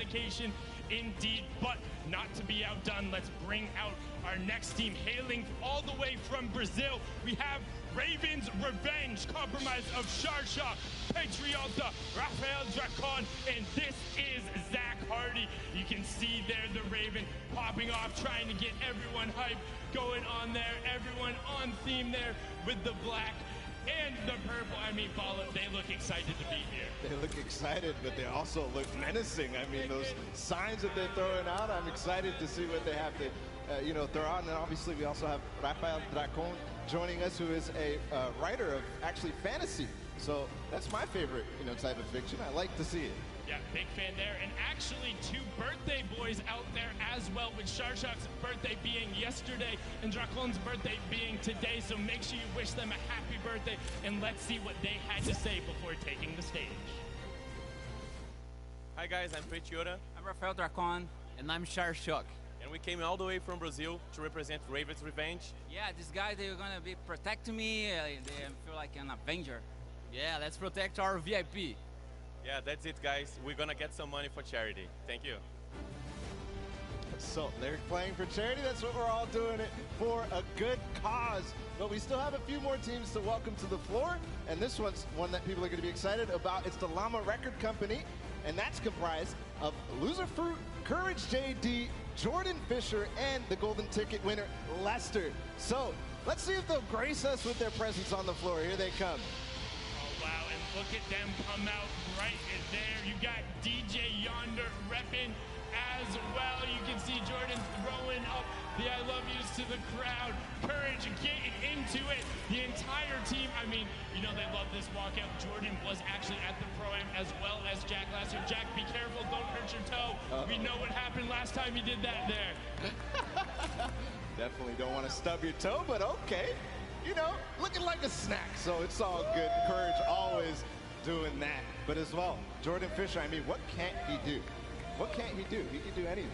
dedication indeed, but not to be outdone. Let's bring out our next team, hailing all the way from Brazil. We have Raven's Revenge, compromise of Sharsha, Patriota, Rafael Dracon, and this is Zach Hardy. You can see there the Raven popping off, trying to get everyone hyped, going on there, everyone on theme there with the black and the purple. I mean, they look excited to be here. They look excited, but they also look menacing. I mean, those signs that they're throwing out, I'm excited to see what they have to, throw out. And then obviously we also have Rafael Dracon joining us, who is a writer of actually fantasy. So that's my favorite, type of fiction. I like to see it. Yeah, big fan there. And actually 2 birthday boys out there as well, with Sharshak's birthday being yesterday and Dracon's birthday being today. So make sure you wish them a happy birthday, and let's see what they had to say before taking the stage. Hi guys, I'm Patriota. I'm Rafael Dracon. And I'm Sharshak. And we came all the way from Brazil to represent Raven's Revenge. Yeah, these guys, they're gonna be protecting me. They feel like an Avenger. Yeah, let's protect our VIP. Yeah, that's it, guys. We're gonna get some money for charity. Thank you. So they're playing for charity. That's what we're all doing it for, a good cause. But we still have a few more teams to welcome to the floor. And this one's one that people are going to be excited about. It's the Llama Record Company. And that's comprised of Loser Fruit, Courage JD, Jordan Fisher, and the golden ticket winner, Lester. So let's see if they'll grace us with their presence on the floor. Here they come. Wow, and look at them come out right there. You got DJ Yonder repping as well. You can see Jordan throwing up the I love yous to the crowd. Courage getting into it. The entire team, I mean, they love this walkout. Jordan was actually at the Pro-Am as well as Jack last year. Jack, be careful, don't hurt your toe. We know what happened last time you did that there. Definitely don't want to stub your toe, but okay. Looking like a snack, so it's all good. Courage always doing that. But as well, Jordan Fisher, I mean, what can't he do? What can't he do? He can do anything.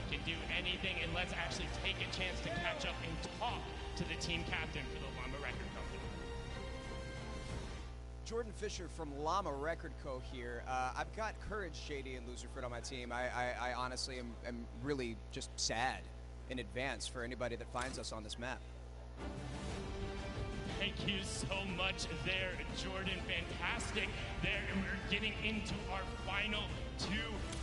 He can do anything, and let's actually take a chance to catch up and talk to the team captain for the Llama Record Company. Jordan Fisher from Llama Record Co. here. I've got Courage, JD, and Loser Fruit on my team. I honestly am really just sad in advance for anybody that finds us on this map. Thank you so much there, Jordan. Fantastic there. And we're getting into our final 2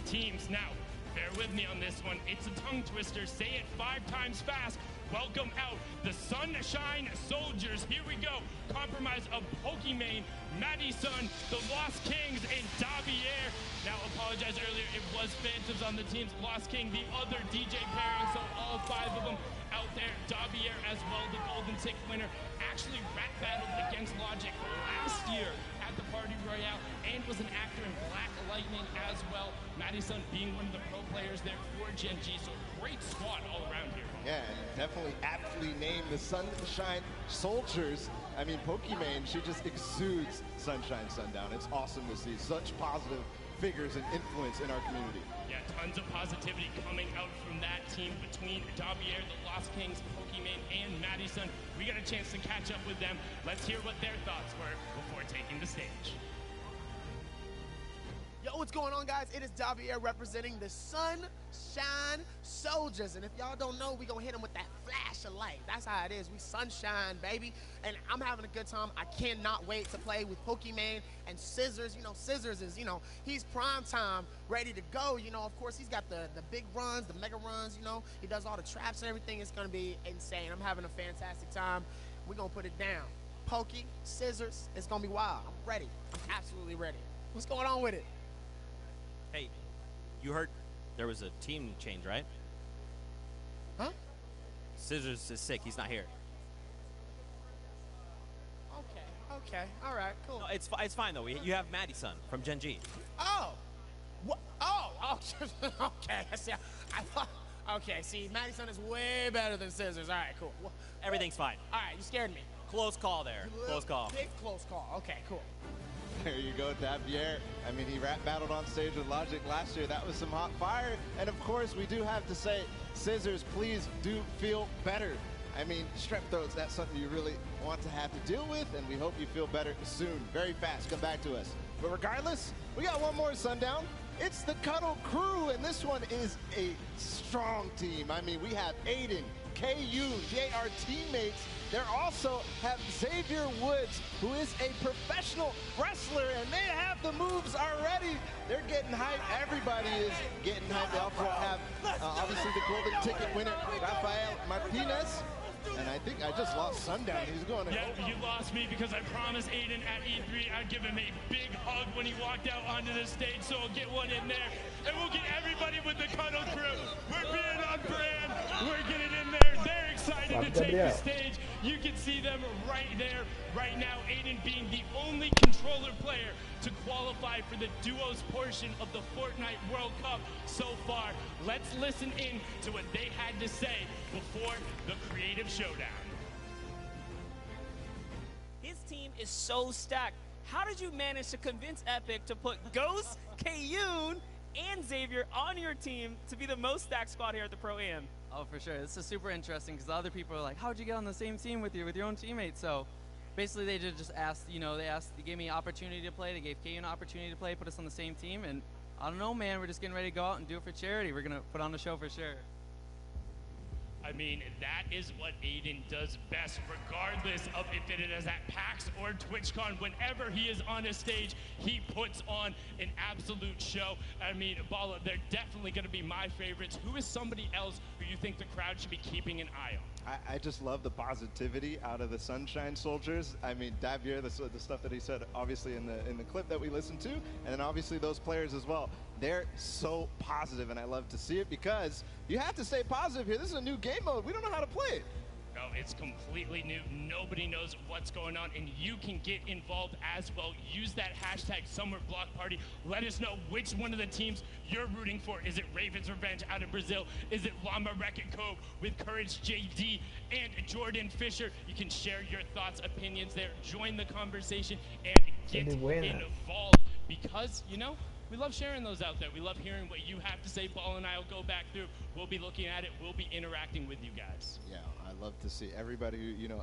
teams. Now, bear with me on this one. It's a tongue twister. Say it 5 times fast. Welcome out the Sunshine Soldiers. Here we go. Compromise of Pokimane, Madison, the Lost Kings, and Davier. Now, apologize earlier. It was Phantoms on the teams. Lost King, the other DJ pairing. So all 5 of them out there. Davier as well, the golden ticket winner. Actually rap battled against Logic last year at the Party Royale and was an actor in Black Lightning as well. Madison being one of the pro players there for Gen G. So great squad all around here. Yeah, and definitely aptly named the Sunshine Soldiers. I mean, Pokimane, she just exudes Sunshine Sundown. It's awesome to see such positive figures and influence in our community. Yeah, tons of positivity coming out from that team between Davier, the Lost Kings, Pokimane, and Madison. We got a chance to catch up with them. Let's hear what their thoughts were before taking the stage. Yo, what's going on, guys? It is Davier representing the Sunshine Soldiers. And if y'all don't know, we gonna hit them with that flash of light. That's how it is. We sunshine, baby. And I'm having a good time. I cannot wait to play with Pokimane and Scissors. Scissors is, he's prime time, ready to go. Of course, he's got the big runs, the mega runs, He does all the traps and everything. It's gonna be insane. I'm having a fantastic time. We're gonna put it down. Pokey, Scissors, it's gonna be wild. I'm ready. I'm absolutely ready. What's going on with it? Hey, you heard there was a team change, right? Huh? Scissors is sick. He's not here. Okay. All right, cool. No, it's fine, though. You have Madison from Gen G. Oh! What? Oh! Okay. See, I thought... Okay, see, Madison is way better than Scissors. All right, cool. Everything's fine. All right, you scared me. Close call there. Close call. Big close call. Okay, cool. There you go, Davier. I mean, he rap battled on stage with Logic last year. That was some hot fire. And of course, we do have to say, Scissors, please do feel better. I mean, strep throats, that's something you really want to have to deal with, and we hope you feel better soon, very fast. Come back to us. But regardless, we got one more Sundown. It's the Cuddle Crew, and this one is a strong team. I mean, we have Aiden, KU, they are teammates. They also have Xavier Woods, who is a professional wrestler, and they have the moves already. They're getting hyped. Everybody is getting hyped. They also have, obviously, the golden ticket winner, Rafael Martinez. And I think I just lost Sundown. He's going to... Yeah, you lost me because I promised Aiden at E3 I'd give him a big hug when he walked out onto the stage, so I'll get one in there. And we'll get everybody with the Cuddle Crew. We're being on brand. We're getting in there. They're excited to take the stage. You can see them right there, right now. Aiden being the only controller player to qualify for the duos portion of the Fortnite World Cup so far. Let's listen in to what they had to say before the creative showdown. His team is so stacked. How did you manage to convince Epic to put Ghost, Kayun, and Xavier on your team to be the most stacked squad here at the Pro-Am? Oh, for sure. This is super interesting because other people are like, how'd you get on the same team with your own teammates? So basically they just asked, they gave me an opportunity to play. They gave Kayun an opportunity to play, put us on the same team. And I don't know, man, we're just getting ready to go out and do it for charity. We're going to put on the show for sure. I mean, that is what Aiden does best, regardless of if it is at PAX or TwitchCon. Whenever he is on a stage, he puts on an absolute show. I mean, Bala, they're definitely going to be my favorites. Who is somebody else who you think the crowd should be keeping an eye on? I just love the positivity out of the Sunshine Soldiers. I mean, Davier, the stuff that he said, obviously in the clip that we listened to, and then obviously those players as well. They're so positive, and I love to see it because you have to stay positive here. This is a new game mode. We don't know how to play it. No, it's completely new. Nobody knows what's going on, and you can get involved as well. Use that hashtag #SummerBlockParty. Let us know which one of the teams you're rooting for. Is it Raven's Revenge out of Brazil? Is it Llama Wreck-It Cove with Courage JD and Jordan Fisher? You can share your thoughts, opinions there. Join the conversation and get involved because, we love sharing those out there. We love hearing what you have to say. Ball and I will go back through. We'll be looking at it. We'll be interacting with you guys. Yeah, I love to see everybody who,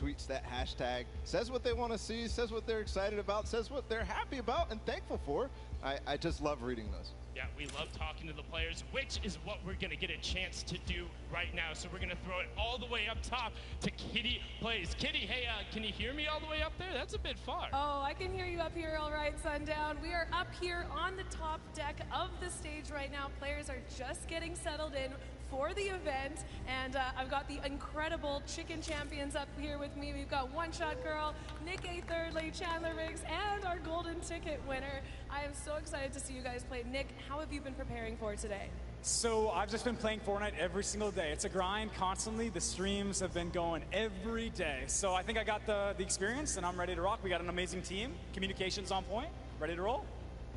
tweets that hashtag, says what they want to see, says what they're excited about, says what they're happy about and thankful for. I just love reading those. Yeah, we love talking to the players, which is what we're going to get a chance to do right now. So we're going to throw it all the way up top to Kitty Plays. Kitty, hey, can you hear me all the way up there? That's a bit far. Oh, I can hear you up here all right, Sundown. We are up here on the top deck of the stage right now. Players are just getting settled in for the event, and I've got the incredible chicken champions up here with me. We've got One Shot Girl, Nick A. Thirdly, Chandler Riggs, and our golden ticket winner. I am so excited to see you guys play. Nick, how have you been preparing for today? So I've just been playing Fortnite every single day. It's a grind constantly. The streams have been going every day. So I think I got the experience, and I'm ready to rock. We got an amazing team. Communication's on point. Ready to roll?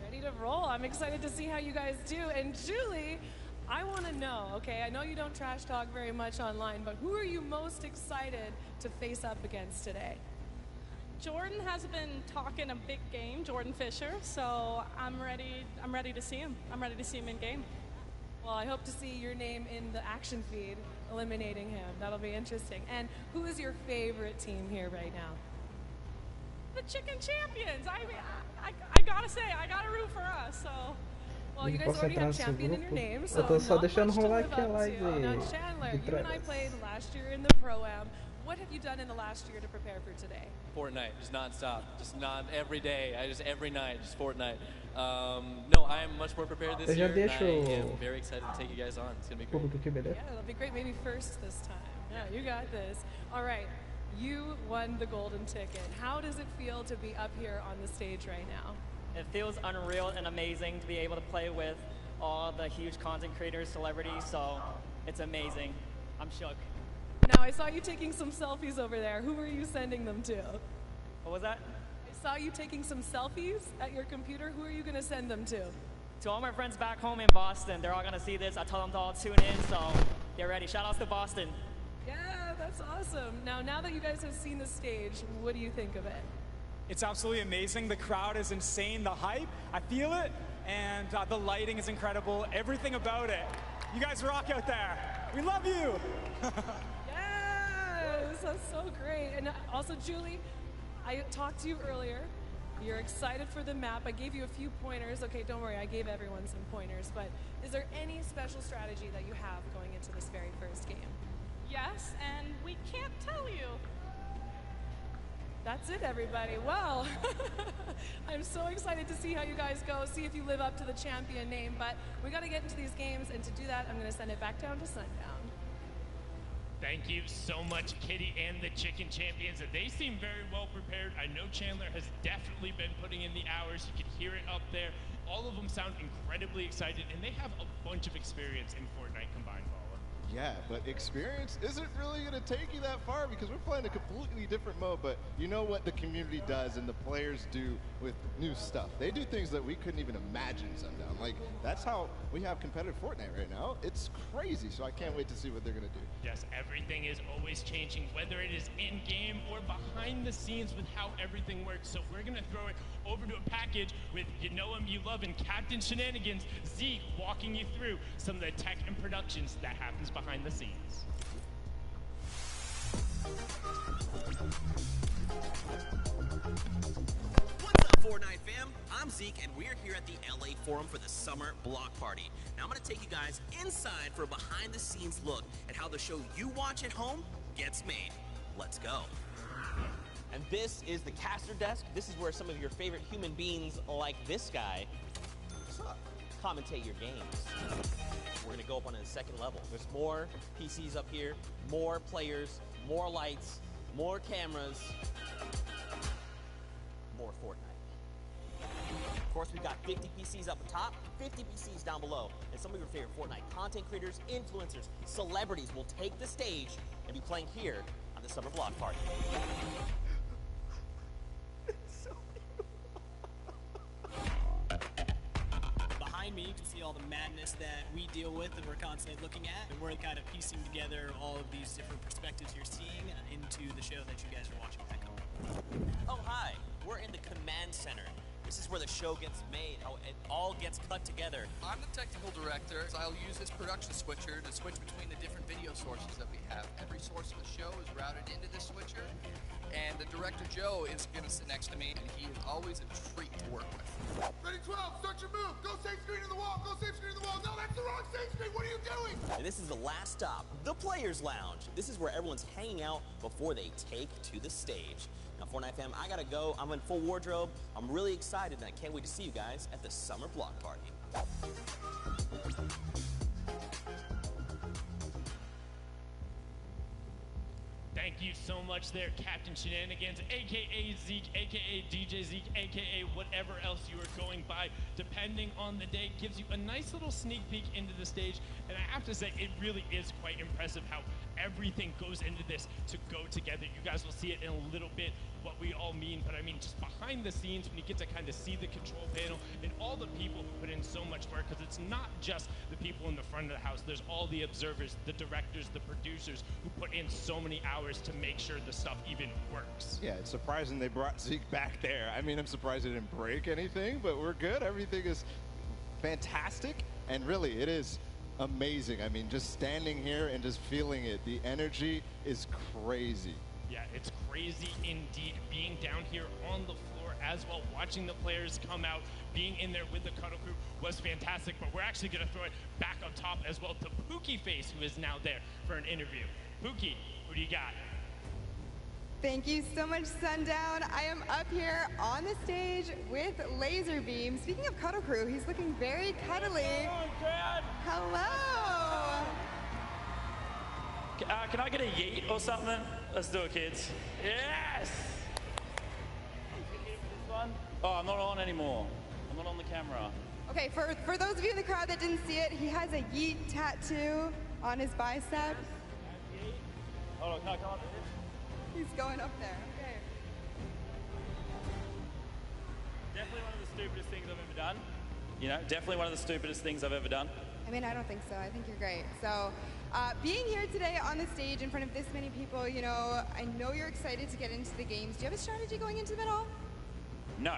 Ready to roll. I'm excited to see how you guys do. And Julie, I want to know, okay, I know you don't trash talk very much online, but who are you most excited to face up against today? Jordan has been talking a big game, Jordan Fisher, so I'm ready to see him. I'm ready to see him in game. Well, I hope to see your name in the action feed, eliminating him. That'll be interesting. And who is your favorite team here right now? The Chicken Champions. I gotta say, I gotta root for us, so... Well, you guys already have champion in your name, so eu tô só not deixando much to rolar live aqui a up live to. Now, Chandler, you and I played last year in the Pro-Am. What have you done in the last year to prepare for today? Fortnite, just non-stop, just not every day, every night, just Fortnite. No, I am much more prepared this year, and I am very excited to take you guys on. It's going to be great. Yeah, it'll be great. Maybe first this time. Yeah, you got this. All right, you won the golden ticket. How does it feel to be up here on the stage right now? It feels unreal and amazing to be able to play with all the huge content creators, celebrities, so it's amazing. I'm shook. Now, I saw you taking some selfies over there. Who were you sending them to? What was that? I saw you taking some selfies at your computer. Who are you going to send them to? To all my friends back home in Boston. They're all going to see this. I told them to all tune in, so get ready. Shout outs to Boston. Yeah, that's awesome. Now that you guys have seen the stage, what do you think of it? It's absolutely amazing. The crowd is insane. The hype, I feel it. And the lighting is incredible. Everything about it. You guys rock out there. We love you. Yes, that's so great. And also, Julie, I talked to you earlier. You're excited for the map. I gave you a few pointers. Okay, don't worry, I gave everyone some pointers, but is there any special strategy that you have going into this very first game? Yes, and we can't tell you. That's it, everybody. Well, I'm so excited to see how you guys go, see if you live up to the champion name, but we got to get into these games, and to do that, I'm going to send it back down to Sundown. Thank you so much, Kitty and the Chicken Champions. They seem very well prepared. I know Chandler has definitely been putting in the hours. You can hear it up there. All of them sound incredibly excited, and they have a bunch of experience in Fortnite combined, Paula. Yeah, but experience isn't really going to take you that far because we're playing a completely different mode. But you know what the community does and the players do with new stuff. They do things that we couldn't even imagine Sundown. Like, that's how we have competitive Fortnite right now. It's crazy, so I can't wait to see what they're going to do. Yes, everything is always changing, whether it is in-game or behind the scenes with how everything works. So we're going to throw it over to a package with you know him, you love him, Captain Shenanigans, Zeke, walking you through some of the tech and productions that happens behind the scenes. What's up, Fortnite fam? I'm Zeke, and we're here at the LA Forum for the Summer Block Party. Now I'm going to take you guys inside for a behind-the-scenes look at how the show you watch at home gets made. Let's go. And this is the caster desk. This is where some of your favorite human beings like this guy commentate your games. We're gonna go up on the second level. There's more PCs up here, more players, more lights, more cameras, more Fortnite. Of course, we got 50 PCs up top, 50 PCs down below, and some of your favorite Fortnite content creators, influencers, celebrities will take the stage and be playing here on the Summer Block Party. Behind me, you can see all the madness that we deal with and we're constantly looking at, and we're kind of piecing together all of these different perspectives you're seeing into the show that you guys are watching back home. Oh, hi. We're in the command center. This is where the show gets made, how it all gets cut together. I'm the technical director, so I'll use this production switcher to switch between the different video sources that we have. Every source of the show is routed into this switcher, and the director Joe is going to sit next to me, and he is always a treat to work with. Ready, 12, start your move. Go save screen in the wall. Go save screen in the wall. No, that's the wrong save screen. What are you doing? And this is the last stop, the Players Lounge. This is where everyone's hanging out before they take to the stage. Now, Fortnite fam, I gotta go. I'm in full wardrobe. I'm really excited, and I can't wait to see you guys at the Summer Block Party. Thank you so much there, Captain Shenanigans, a.k.a. Zeke, a.k.a. DJ Zeke, a.k.a. whatever else you are going by, depending on the day. Gives you a nice little sneak peek into the stage, and I have to say, it really is quite impressive how everything goes into this to go together. You guys will see it in a little bit, what we all mean, but I mean just behind the scenes when you get to kind of see the control panel and all the people who put in so much work, because it's not just the people in the front of the house. There's all the observers, the directors, the producers who put in so many hours to make sure the stuff even works. Yeah, it's surprising they brought Zeke back there. I mean, I'm surprised it didn't break anything, but we're good. Everything is fantastic, and really, it is amazing. I mean, just standing here and just feeling it, the energy is crazy. Yeah, it's crazy indeed. Being down here on the floor as well, watching the players come out, being in there with the Cuddle Crew was fantastic, but we're actually going to throw it back up top as well to Pookie Face, who is now there for an interview. Pookie, who do you got? Thank you so much, Sundown. I am up here on the stage with Laserbeam. Speaking of Cuddle Crew, he's looking very cuddly. Hello. Can I get a yeet or something? Let's do it, kids. Yes! Oh, I'm not on anymore. I'm not on the camera. Okay, for those of you in the crowd that didn't see it, he has a yeet tattoo on his bicep. Hold on, can I come up? He's going up there. Okay. Definitely one of the stupidest things I've ever done. You know, definitely one of the stupidest things I've ever done. I mean, I don't think so. I think you're great. So, being here today on the stage in front of this many people, you know, I know you're excited to get into the games. Do you have a strategy going into them at all? No.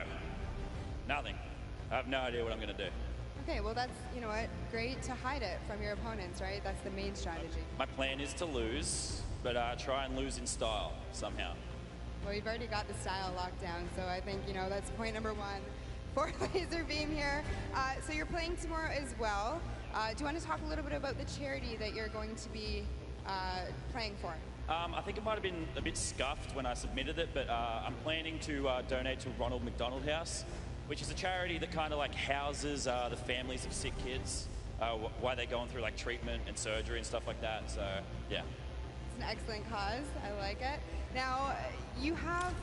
Nothing. I have no idea what I'm going to do. Okay, well, that's, you know what, great to hide it from your opponents, right? That's the main strategy. My plan is to lose, but try and lose in style somehow. Well, you've already got the style locked down, so I think, you know, that's point number one for Laser Beam here. So you're playing tomorrow as well. Do you want to talk a little bit about the charity that you're going to be playing for? I think it might have been a bit scuffed when I submitted it, but I'm planning to donate to Ronald McDonald House, which is a charity that kind of like houses the families of sick kids while they're going through like treatment and surgery and stuff like that. So, yeah. It's an excellent cause. I like it. Now, you have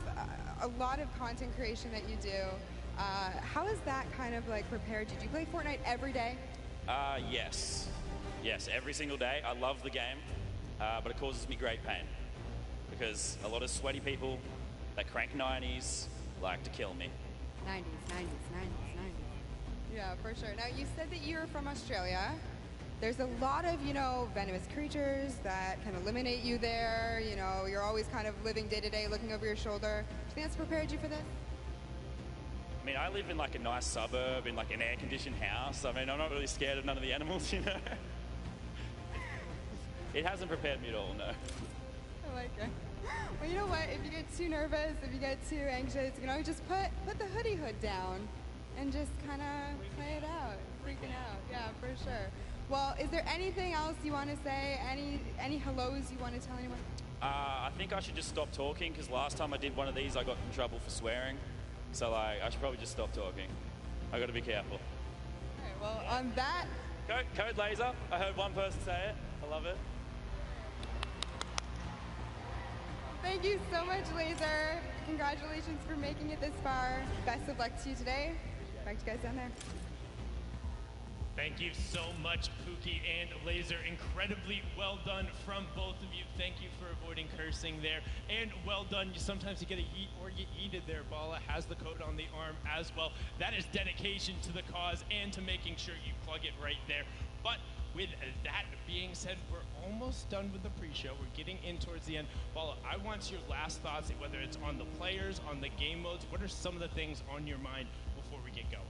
a lot of content creation that you do. How is that kind of like prepared you? Do you play Fortnite every day? Yes. Yes, every single day. I love the game, but it causes me great pain because a lot of sweaty people that crank 90s like to kill me. 90s. Yeah, for sure. Now, you said that you're from Australia. There's a lot of, you know, venomous creatures that can eliminate you there. You know, you're always kind of living day to day, looking over your shoulder. Do you think that's prepared you for this? I mean, I live in like a nice suburb in like an air-conditioned house. I mean, I'm not really scared of none of the animals, you know. It hasn't prepared me at all, no. I like it. Well, you know what? If you get too nervous, if you get too anxious, you can always just put the hoodie hood down and just kind of play it out, freaking out. Yeah, for sure. Well, is there anything else you want to say? Any hellos you want to tell anyone? I think I should just stop talking because last time I did one of these, I got in trouble for swearing. So, like, I should probably just stop talking. I got to be careful. All right, well, on that... Code Laser. I heard one person say it. I love it. Thank you so much, Laser. Congratulations for making it this far. Best of luck to you today. Back to you guys down there. Thank you so much, Pookie and Laser. Incredibly well done from both of you. Thank you for avoiding cursing there. And well done. Sometimes you get a yeet or you eated there. Bala has the code on the arm as well. That is dedication to the cause and to making sure you plug it right there. But with that being said, we're almost done with the pre-show. We're getting in towards the end. Bala, I want your last thoughts, whether it's on the players, on the game modes. What are some of the things on your mind before we get going?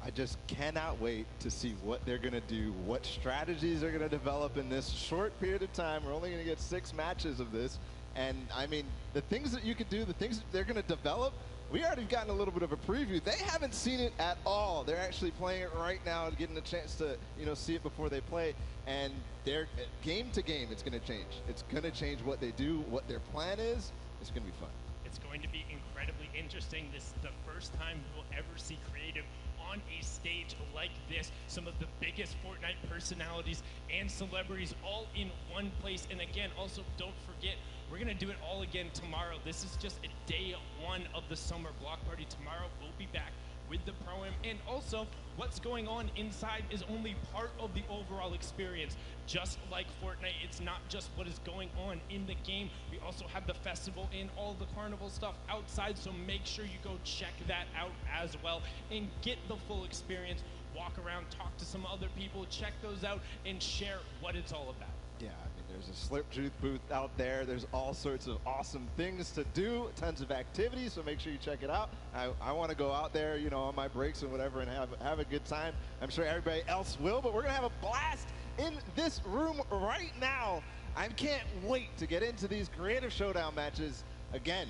I just cannot wait to see what they're going to do, what strategies they're going to develop in this short period of time. We're only going to get 6 matches of this. And, I mean, the things that you could do, the things that they're going to develop, we already gotten a little bit of a preview. They haven't seen it at all. They're actually playing it right now and getting a chance to, you know, see it before they play. And they're game to game, it's going to change. It's going to change what they do, what their plan is. It's going to be fun. It's going to be incredibly interesting. This is the first time we'll ever see creative on a stage like this. Some of the biggest Fortnite personalities and celebrities all in one place. And again, also don't forget, we're going to do it all again tomorrow. This is just a day 1 of the summer block party. Tomorrow we'll be back with the Pro-Am. And also, what's going on inside is only part of the overall experience. Just like Fortnite, it's not just what is going on in the game. We also have the festival and all the carnival stuff outside, so make sure you go check that out as well and get the full experience. Walk around, talk to some other people, check those out, and share what it's all about. Yeah, I mean, there's a Slurp Juice booth out there. There's all sorts of awesome things to do, tons of activities, so make sure you check it out. I want to go out there, you know, on my breaks and whatever and have a good time. I'm sure everybody else will, but we're going to have a blast in this room right now. I can't wait to get into these creative showdown matches. Again,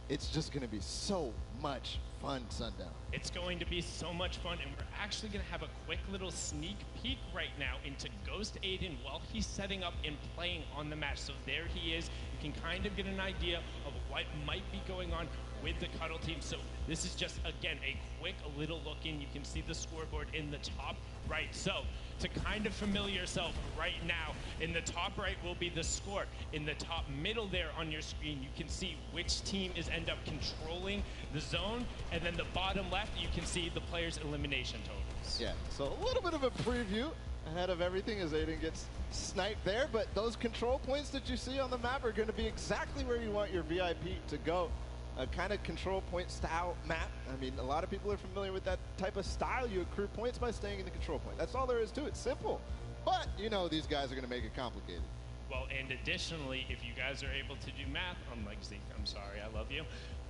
it's just going to be so much fun, Sundown. It's going to be so much fun, and we're actually going to have a quick little sneak peek right now into Ghost Aiden while he's setting up and playing on the match. So there he is. You can kind of get an idea of what might be going on with the Cuddle team. So this is just, again, a quick little look in. You can see the scoreboard in the top right. So to kind of familiar yourself right now, in the top right will be the score. In the top middle there on your screen, you can see which team is end up controlling the zone. And then the bottom left, you can see the players' elimination totals. Yeah, so a little bit of a preview ahead of everything as Aiden gets sniped there. But those control points that you see on the map are going to be exactly where you want your VIP to go. A kind of control point style map. I mean, a lot of people are familiar with that type of style. You accrue points by staying in the control point. That's all there is to it. Simple. But, you know, these guys are going to make it complicated. Well, and additionally, if you guys are able to do math, unlike Zeke, I'm sorry, I love you.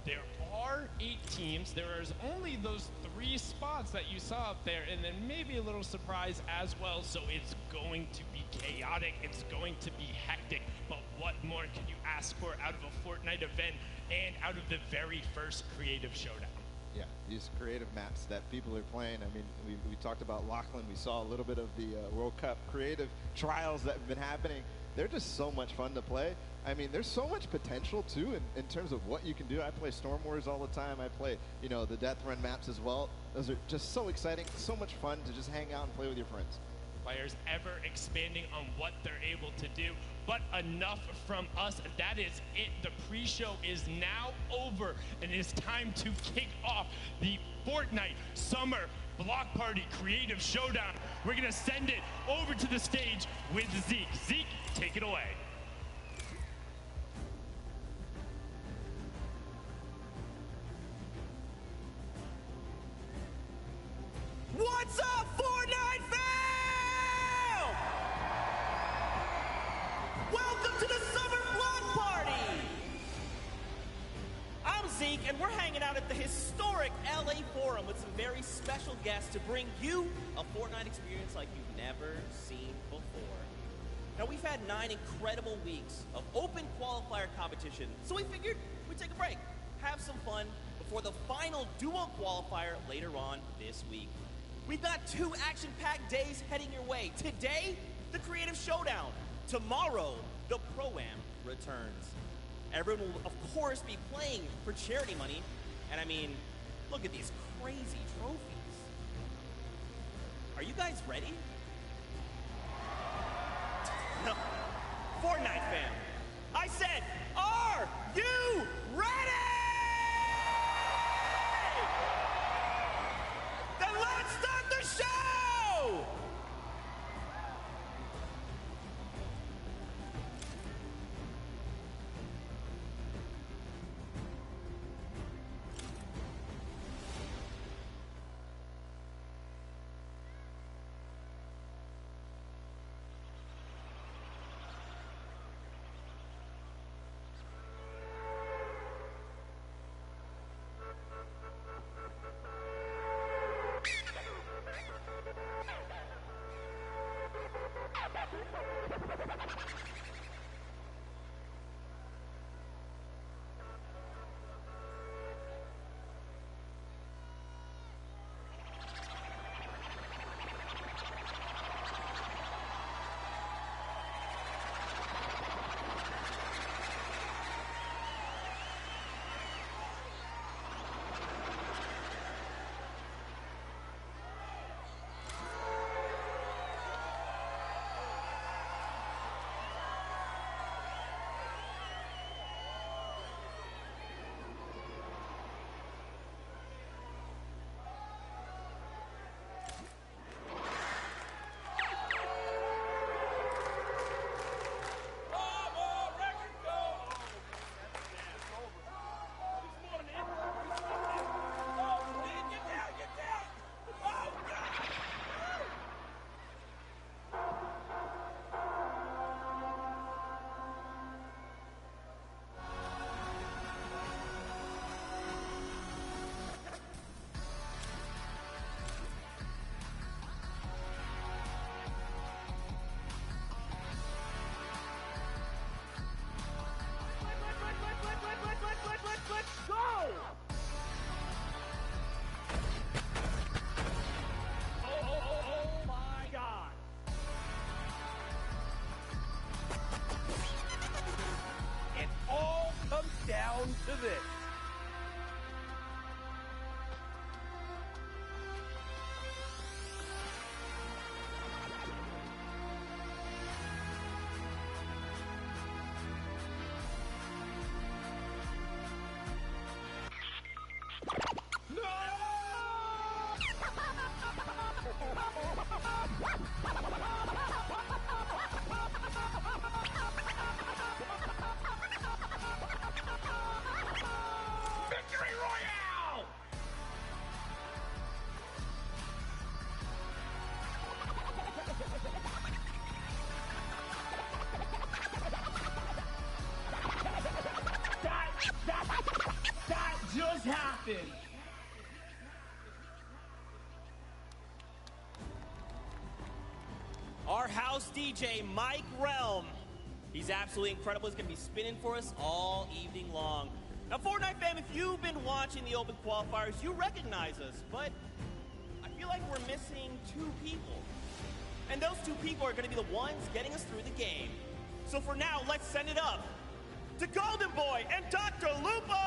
there are 8 teams. There is only those 3 spots that you saw up there, and then maybe a little surprise as well. So it's going to be chaotic. It's going to be hectic. But what more could you ask for out of a Fortnite event and out of the very first creative showdown? Yeah, these creative maps that people are playing. I mean, we talked about Lachlan. We saw a little bit of the World Cup creative trials that have been happening. They're just so much fun to play. I mean, there's so much potential, too, in terms of what you can do. I play Storm Wars all the time. I play, you know, the Death Run maps as well. Those are just so exciting, so much fun to just hang out and play with your friends. Players ever expanding on what they're able to do. But enough from us. That is it. The pre-show is now over, and it is time to kick off the Fortnite Summer Block Party Creative Showdown. We're going to send it over to the stage with Zeke. Zeke, take it away. What's up, Fortnite fam? Welcome to the Summer Block Party. I'm Zeke, and we're hanging out at the historic LA Forum with some very special guests to bring you a Fortnite experience like you've never seen before. Now, we've had 9 incredible weeks of open qualifier competition, so we figured we'd take a break, have some fun before the final duo qualifier later on this week. We've got 2 action-packed days heading your way. Today, the Creative Showdown. Tomorrow, the Pro-Am returns. Everyone will, of course, be playing for charity money. And I mean, look at these crazy trophies. Are you guys ready? No. Fortnite fam, I said, are you ready? Then let's start the show! Let's go! Oh my God! It all comes down to this. just happened? Our house DJ, Mike Realm. He's absolutely incredible. He's going to be spinning for us all evening long. Now, Fortnite fam, if you've been watching the open qualifiers, you recognize us, but I feel like we're missing two people. And those two people are going to be the ones getting us through the game. So for now, let's send it up to Golden Boy and Dr. Lupo!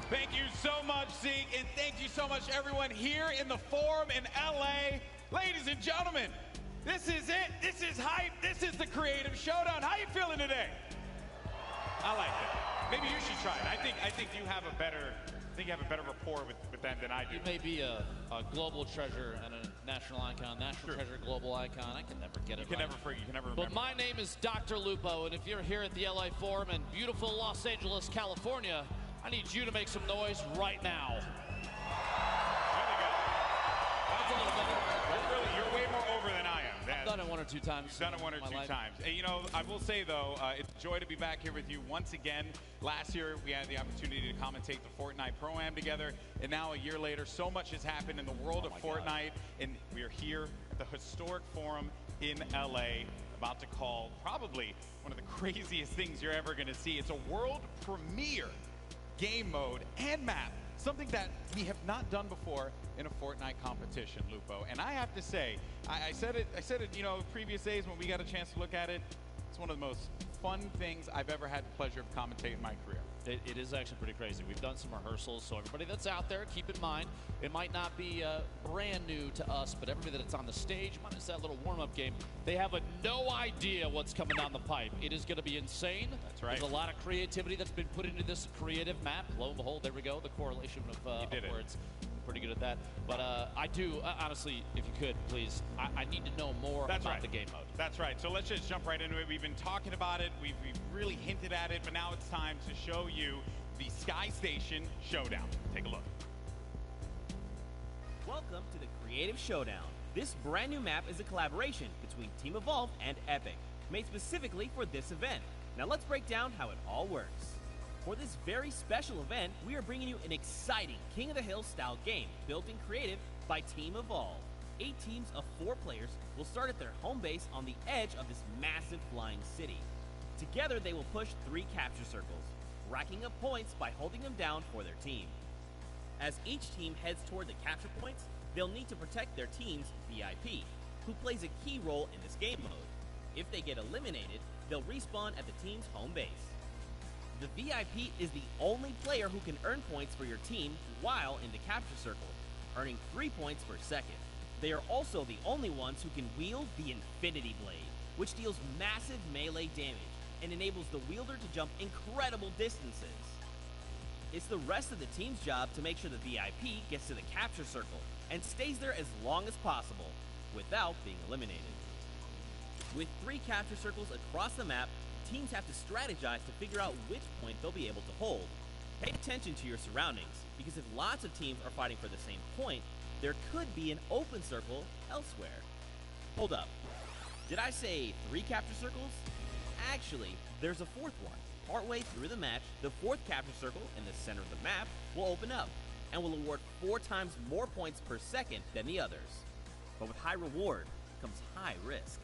Thank you so much, Zeke, and thank you so much, everyone here in the Forum in LA. Ladies and gentlemen, this is it. This is hype. This is the Creative Showdown. How you feeling today? I like it. Maybe you should try it. I think you have a better rapport with them than I do. You may be a global treasure and a national icon, treasure, global icon. I can never get it right. You can never remember. But my name is Dr. Lupo, and if you're here at the LA Forum in beautiful Los Angeles, California, I need you to make some noise right now. That's a little better. You're way more over than I am. I've done it one or two times. You've done it one or two times. And, you know, I will say, though, it's a joy to be back here with you once again. Last year, we had the opportunity to commentate the Fortnite Pro-Am together. And now, a year later, so much has happened in the world of Fortnite. And we are here at the historic Forum in LA, about to call probably one of the craziest things you're ever going to see. It's a world premiere game mode and map, something that we have not done before in a Fortnite competition, Lupo. And I have to say, I said it, you know, previous days when we got a chance to look at it. It's one of the most fun things I've ever had the pleasure of commentating in my career. It is actually pretty crazy. We've done some rehearsals, so everybody that's out there, keep in mind, it might not be brand new to us, but everybody that's on the stage, minus that little warm-up game, they have no idea what's coming down the pipe. It is going to be insane. That's right. There's a lot of creativity that's been put into this creative map. Lo and behold, there we go, the correlation of words. Pretty good at that. But I do, honestly, if you could, please, I need to know more about the game mode. That's right. So let's just jump right into it. We've been talking about it. We've really hinted at it, but now it's time to show you the Sky Station Showdown. Take a look. Welcome to the Creative Showdown. This brand new map is a collaboration between Team Evolve and Epic, made specifically for this event. Now let's break down how it all works. For this very special event, we are bringing you an exciting King of the Hill style game built in creative by Team Evolve. 8 teams of 4 players will start at their home base on the edge of this massive flying city. Together, they will push 3 capture circles, racking up points by holding them down for their team. As each team heads toward the capture points, they'll need to protect their team's VIP, who plays a key role in this game mode. If they get eliminated, they'll respawn at the team's home base. The VIP is the only player who can earn points for your team while in the capture circle, earning 3 points per second. They are also the only ones who can wield the Infinity Blade, which deals massive melee damage and enables the wielder to jump incredible distances. It's the rest of the team's job to make sure the VIP gets to the capture circle and stays there as long as possible without being eliminated. With 3 capture circles across the map, teams have to strategize to figure out which point they'll be able to hold. Pay attention to your surroundings, because if lots of teams are fighting for the same point, there could be an open circle elsewhere. Hold up. Did I say 3 capture circles? Actually, there's a 4th one. Partway through the match, the 4th capture circle in the center of the map will open up and will award 4 times more points per second than the others. But with high reward comes high risk.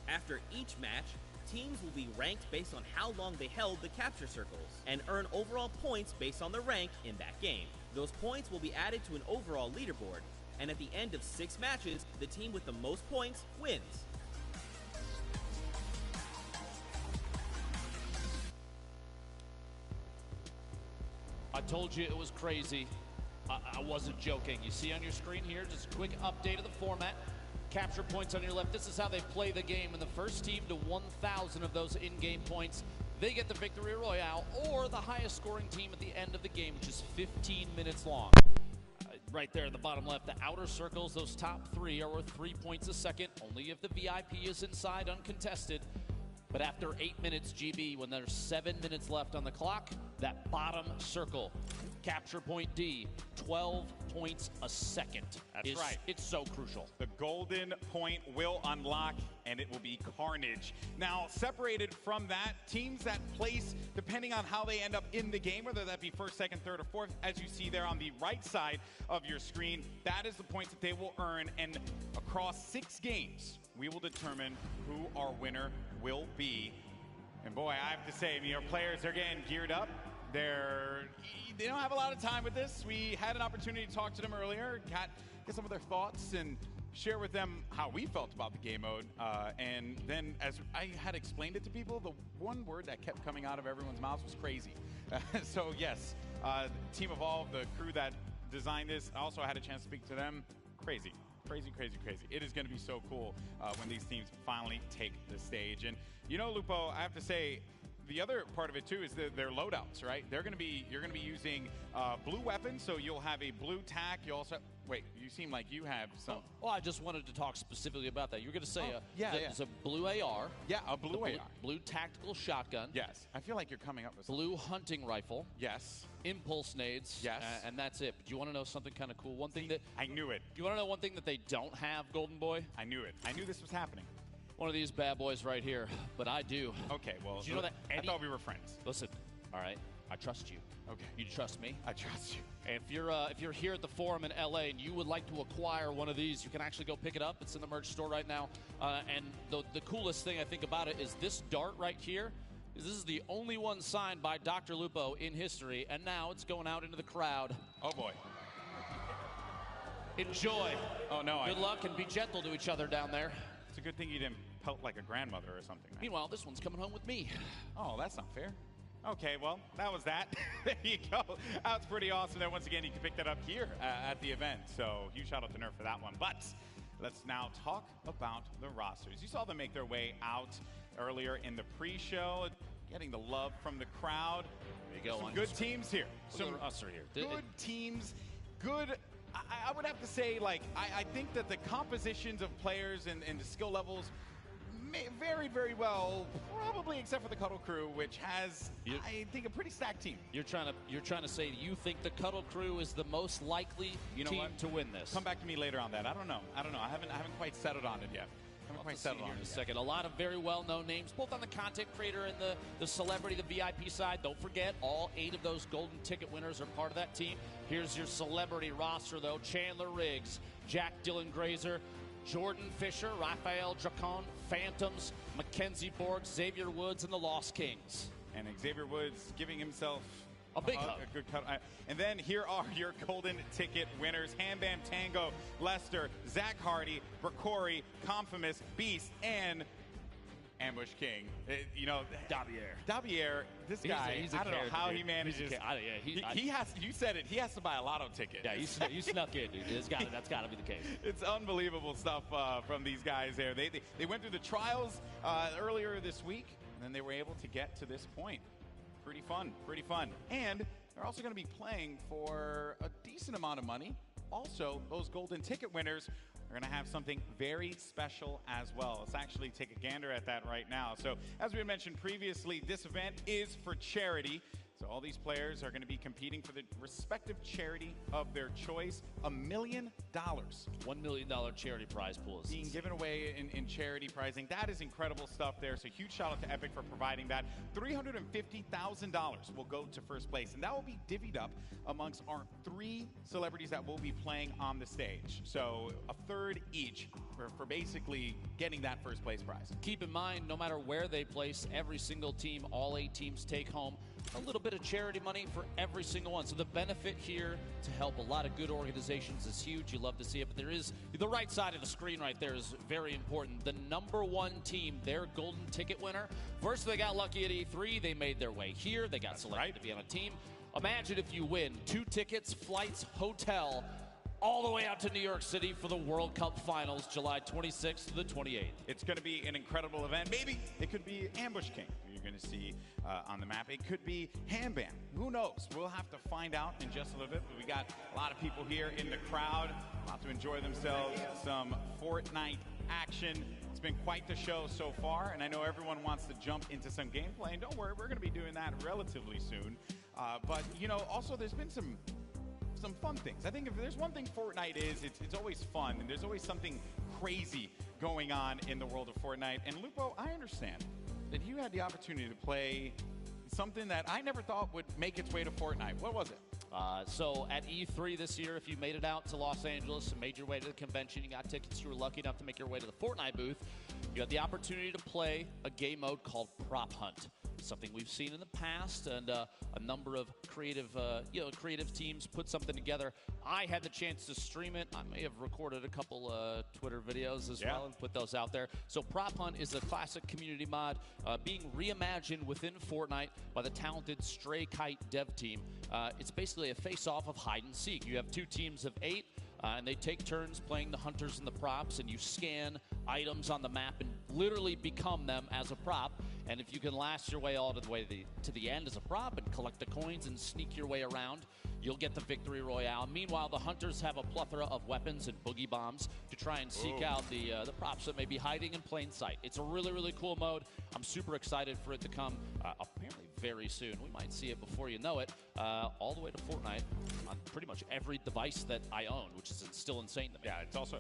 After each match, teams will be ranked based on how long they held the capture circles and earn overall points based on their rank in that game. Those points will be added to an overall leaderboard, and at the end of 6 matches, the team with the most points wins. I told you it was crazy. I wasn't joking. You see on your screen here, just a quick update of the format. Capture points on your left. This is how they play the game. And the first team to 1,000 of those in-game points, they get the victory royale, or the highest scoring team at the end of the game, which is 15 minutes long. Right there in the bottom left, the outer circles, those top 3 are worth 3 points a second, only if the VIP is inside uncontested. But after 8 minutes, GB, when there's 7 minutes left on the clock, that bottom circle, capture point D, 12 points a second. That's right. It's so crucial. The golden point will unlock, and it will be carnage. Now, separated from that, teams that place, depending on how they end up in the game, whether that be first, second, third, or fourth, as you see there on the right side of your screen, that is the points that they will earn. And across 6 games, we will determine who our winner will be. And boy, I have to say, players are getting geared up. They don't have a lot of time with this. We had an opportunity to talk to them earlier, get some of their thoughts, and share with them how we felt about the game mode. And then, as I had explained it to people, the one word that kept coming out of everyone's mouths was crazy. So yes, Team Evolve, the crew that designed this, I also had a chance to speak to them. Crazy. Crazy, crazy, crazy. It is going to be so cool when these teams finally take the stage. And Lupo, I have to say, the other part of it too is their loadouts, right? You're going to be using blue weapons, so you'll have a blue tac. You also wait. You seem like you have some. Oh, I just wanted to talk specifically about that. You were going to say it's a blue AR. Yeah, a blue AR. Blue tactical shotgun. Yes. I feel like you're coming up with blue hunting rifle. Yes. Impulse nades. Yes. And that's it. But do you want to know something kind of cool? One thing that I knew it. Do you want to know one thing that they don't have, Golden Boy? I knew it. I knew this was happening. One of these bad boys right here, but I do. Okay, well, do you know that I thought we were friends. Listen, all right, I trust you. Okay. You trust me? I trust you. If you're here at the forum in LA and you would like to acquire one of these, you can actually go pick it up. It's in the merch store right now. And the coolest thing I think about it is this dart right here. This is the only one signed by Dr. Lupo in history, and now it's going out into the crowd. Oh boy. Enjoy. Oh no. Good luck and be gentle to each other down there. It's a good thing you didn't pelt like a grandmother or something. Man. Meanwhile, this one's coming home with me. Oh, that's not fair. Okay, well, that was that. There you go. That's pretty awesome. That once again, you can pick that up here at the event. So huge shout out to Nerf for that one. But let's now talk about the rosters. You saw them make their way out earlier in the pre-show, getting the love from the crowd. There you go. Some good teams here. Some roster here. Good teams. Good. I would have to say, I think that the compositions of players and the skill levels very, very well, probably except for the Cuddle Crew, which has, I think, a pretty stacked team. You're trying to say you think the Cuddle Crew is the most likely team to win this. Come back to me later on that. I don't know. I haven't quite settled on it yet. In a second. A lot of very well-known names, both on the content creator and the celebrity, the VIP side. Don't forget, all 8 of those golden ticket winners are part of that team. Here's your celebrity roster, though. Chandler Riggs, Jack Dylan Grazer, Jordan Fisher, Raphael Dracon, Phantoms, Mackenzie Borg, Xavier Woods, and the Lost Kings. And Xavier Woods giving himself a big hug. A good cut. And then here are your golden ticket winners. Ham Bam Tango, Lester, Zach Hardy, Bracori, Confimus, Beast, and Ambush King. Dabier, this guy, I don't know how he manages. He has, you said it, he has to buy a lotto ticket. Yeah, you snuck in, dude. That's got to be the case. It's unbelievable stuff from these guys there. They went through the trials earlier this week, and then they were able to get to this point. Pretty fun. And they're also going to be playing for a decent amount of money. Also, those golden ticket winners are going to have something very special as well. Let's actually take a gander at that right now. So, as we mentioned previously, this event is for charity. So all these players are going to be competing for the respective charity of their choice. $1 million. $1 million charity prize pool is being given away in charity prizing. That is incredible stuff there. So huge shout out to Epic for providing that. $350,000 will go to first place, and that will be divvied up amongst our 3 celebrities that will be playing on the stage. So a third each for basically getting that first place prize. Keep in mind, no matter where they place, every single team, all 8 teams take home a little bit of charity money for every single one. So the benefit here to help a lot of good organizations is huge. You love to see it, but there is the right side of the screen right there is very important. The #1 team, their golden ticket winner. First, they got lucky at E3. They made their way here. They got selected to be on a team. Imagine if you win 2 tickets, flights, hotel, all the way out to New York City for the World Cup Finals, July 26th to the 28th. It's going to be an incredible event. Maybe it could be Ambush King, who you're going to see on the map. It could be Ham Bam. Who knows? We'll have to find out in just a little bit. But we got a lot of people here in the crowd, about to enjoy themselves, some Fortnite action. It's been quite the show so far, and I know everyone wants to jump into some gameplay. And don't worry, we're going to be doing that relatively soon. But, also there's been some some fun things. I think if there's one thing Fortnite is, it's always fun, and there's always something crazy going on in the world of Fortnite. And Lupo, I understand that you had the opportunity to play something that I never thought would make its way to Fortnite. What was it? So at E3 this year, if you made it out to Los Angeles and made your way to the convention, you got tickets, you were lucky enough to make your way to the Fortnite booth, you had the opportunity to play a game mode called Prop Hunt. Something we've seen in the past, and a number of creative teams put something together. I had the chance to stream it. I may have recorded a couple Twitter videos as well and put those out there. So Prop Hunt is a classic community mod being reimagined within Fortnite by the talented Stray Kite dev team. It's basically a face-off of hide and seek. You have 2 teams of 8. And they take turns playing the hunters and the props, and you scan items on the map and literally become them as a prop. And if you can last your way all the way to the end as a prop and collect the coins and sneak your way around, you'll get the victory royale. Meanwhile, the hunters have a plethora of weapons and boogie bombs to try and seek out the props that may be hiding in plain sight. It's a really, really cool mode. I'm super excited for it to come apparently very soon. We might see it before you know it, all the way to Fortnite on pretty much every device that I own, which is still insane to me. Yeah, it's also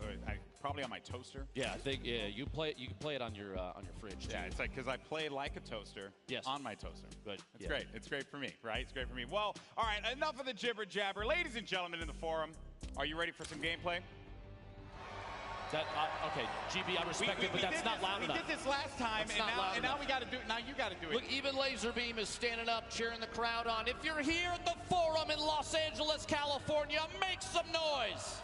probably on my toaster. Yeah, I think you can play it on your fridge too. Yeah, it's like because I play like a toaster on my toaster. Good. It's great. It's great for me, right? It's great for me. Well, all right, enough of the jibber jabber. Ladies and gentlemen in the forum, are you ready for some gameplay? Okay, GB, I respect it, but that's not loud enough. We did this last time, and now we got to do it. Now you got to do it. Look, even Laserbeam is standing up, cheering the crowd on. If you're here at the forum in Los Angeles, California, make some noise.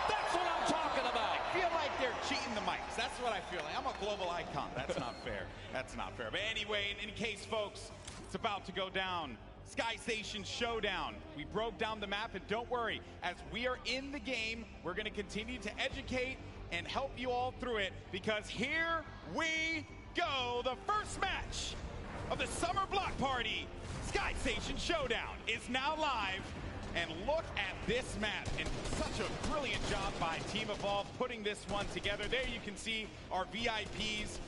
That's what I'm talking about. I feel like they're cheating the mics. That's what I feel like. I'm a global icon. That's not fair. That's not fair. But anyway, in any case, folks, it's about to go down. Sky Station Showdown. We broke down the map, and don't worry, as we are in the game, we're going to continue to educate and help you all through it, because here we go. The first match of the Summer Block Party, Sky Station Showdown, is now live. And look at this map, and such a brilliant job by Team Evolve putting this one together. There you can see our VIPs.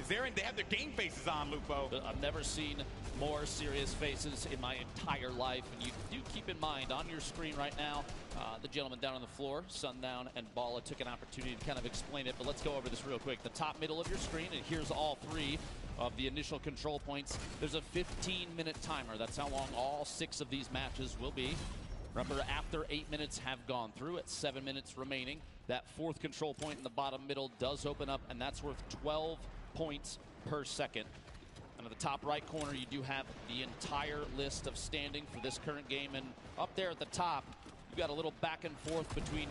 They have their game faces on, Lupo. I've never seen more serious faces in my entire life, and you do keep in mind on your screen right now, the gentleman down on the floor, Sundown and Bala, took an opportunity to kind of explain it, but let's go over this real quick. The top middle of your screen, and here's all 3 of the initial control points. There's a 15-minute timer. That's how long all 6 of these matches will be. Remember, after 8 minutes have gone through, at 7 minutes remaining, that 4th control point in the bottom middle does open up, and that's worth 12 points per second. And at the top right corner, you do have the entire list of standing for this current game. And up there at the top, you got a little back and forth between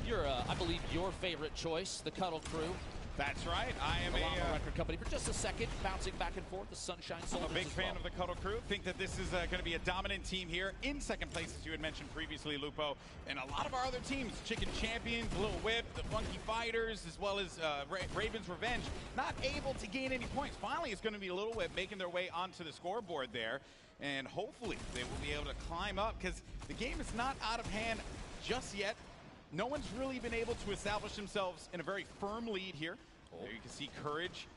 I believe your favorite choice, the Cuddle Crew. That's right. I am a record company for just a second, bouncing back and forth. The Sunshine Soldiers. I'm a big fan of the Cuddle Crew. Think that this is going to be a dominant team here. In second place, as you had mentioned previously, Lupo, and a lot of our other teams, Chicken Champions, Little Whip, the Funky Fighters, as well as Raven's Revenge, not able to gain any points. Finally, it's going to be Little Whip making their way onto the scoreboard there, and hopefully they will be able to climb up, because the game is not out of hand just yet. No one's really been able to establish themselves in a very firm lead here. There you can see Courage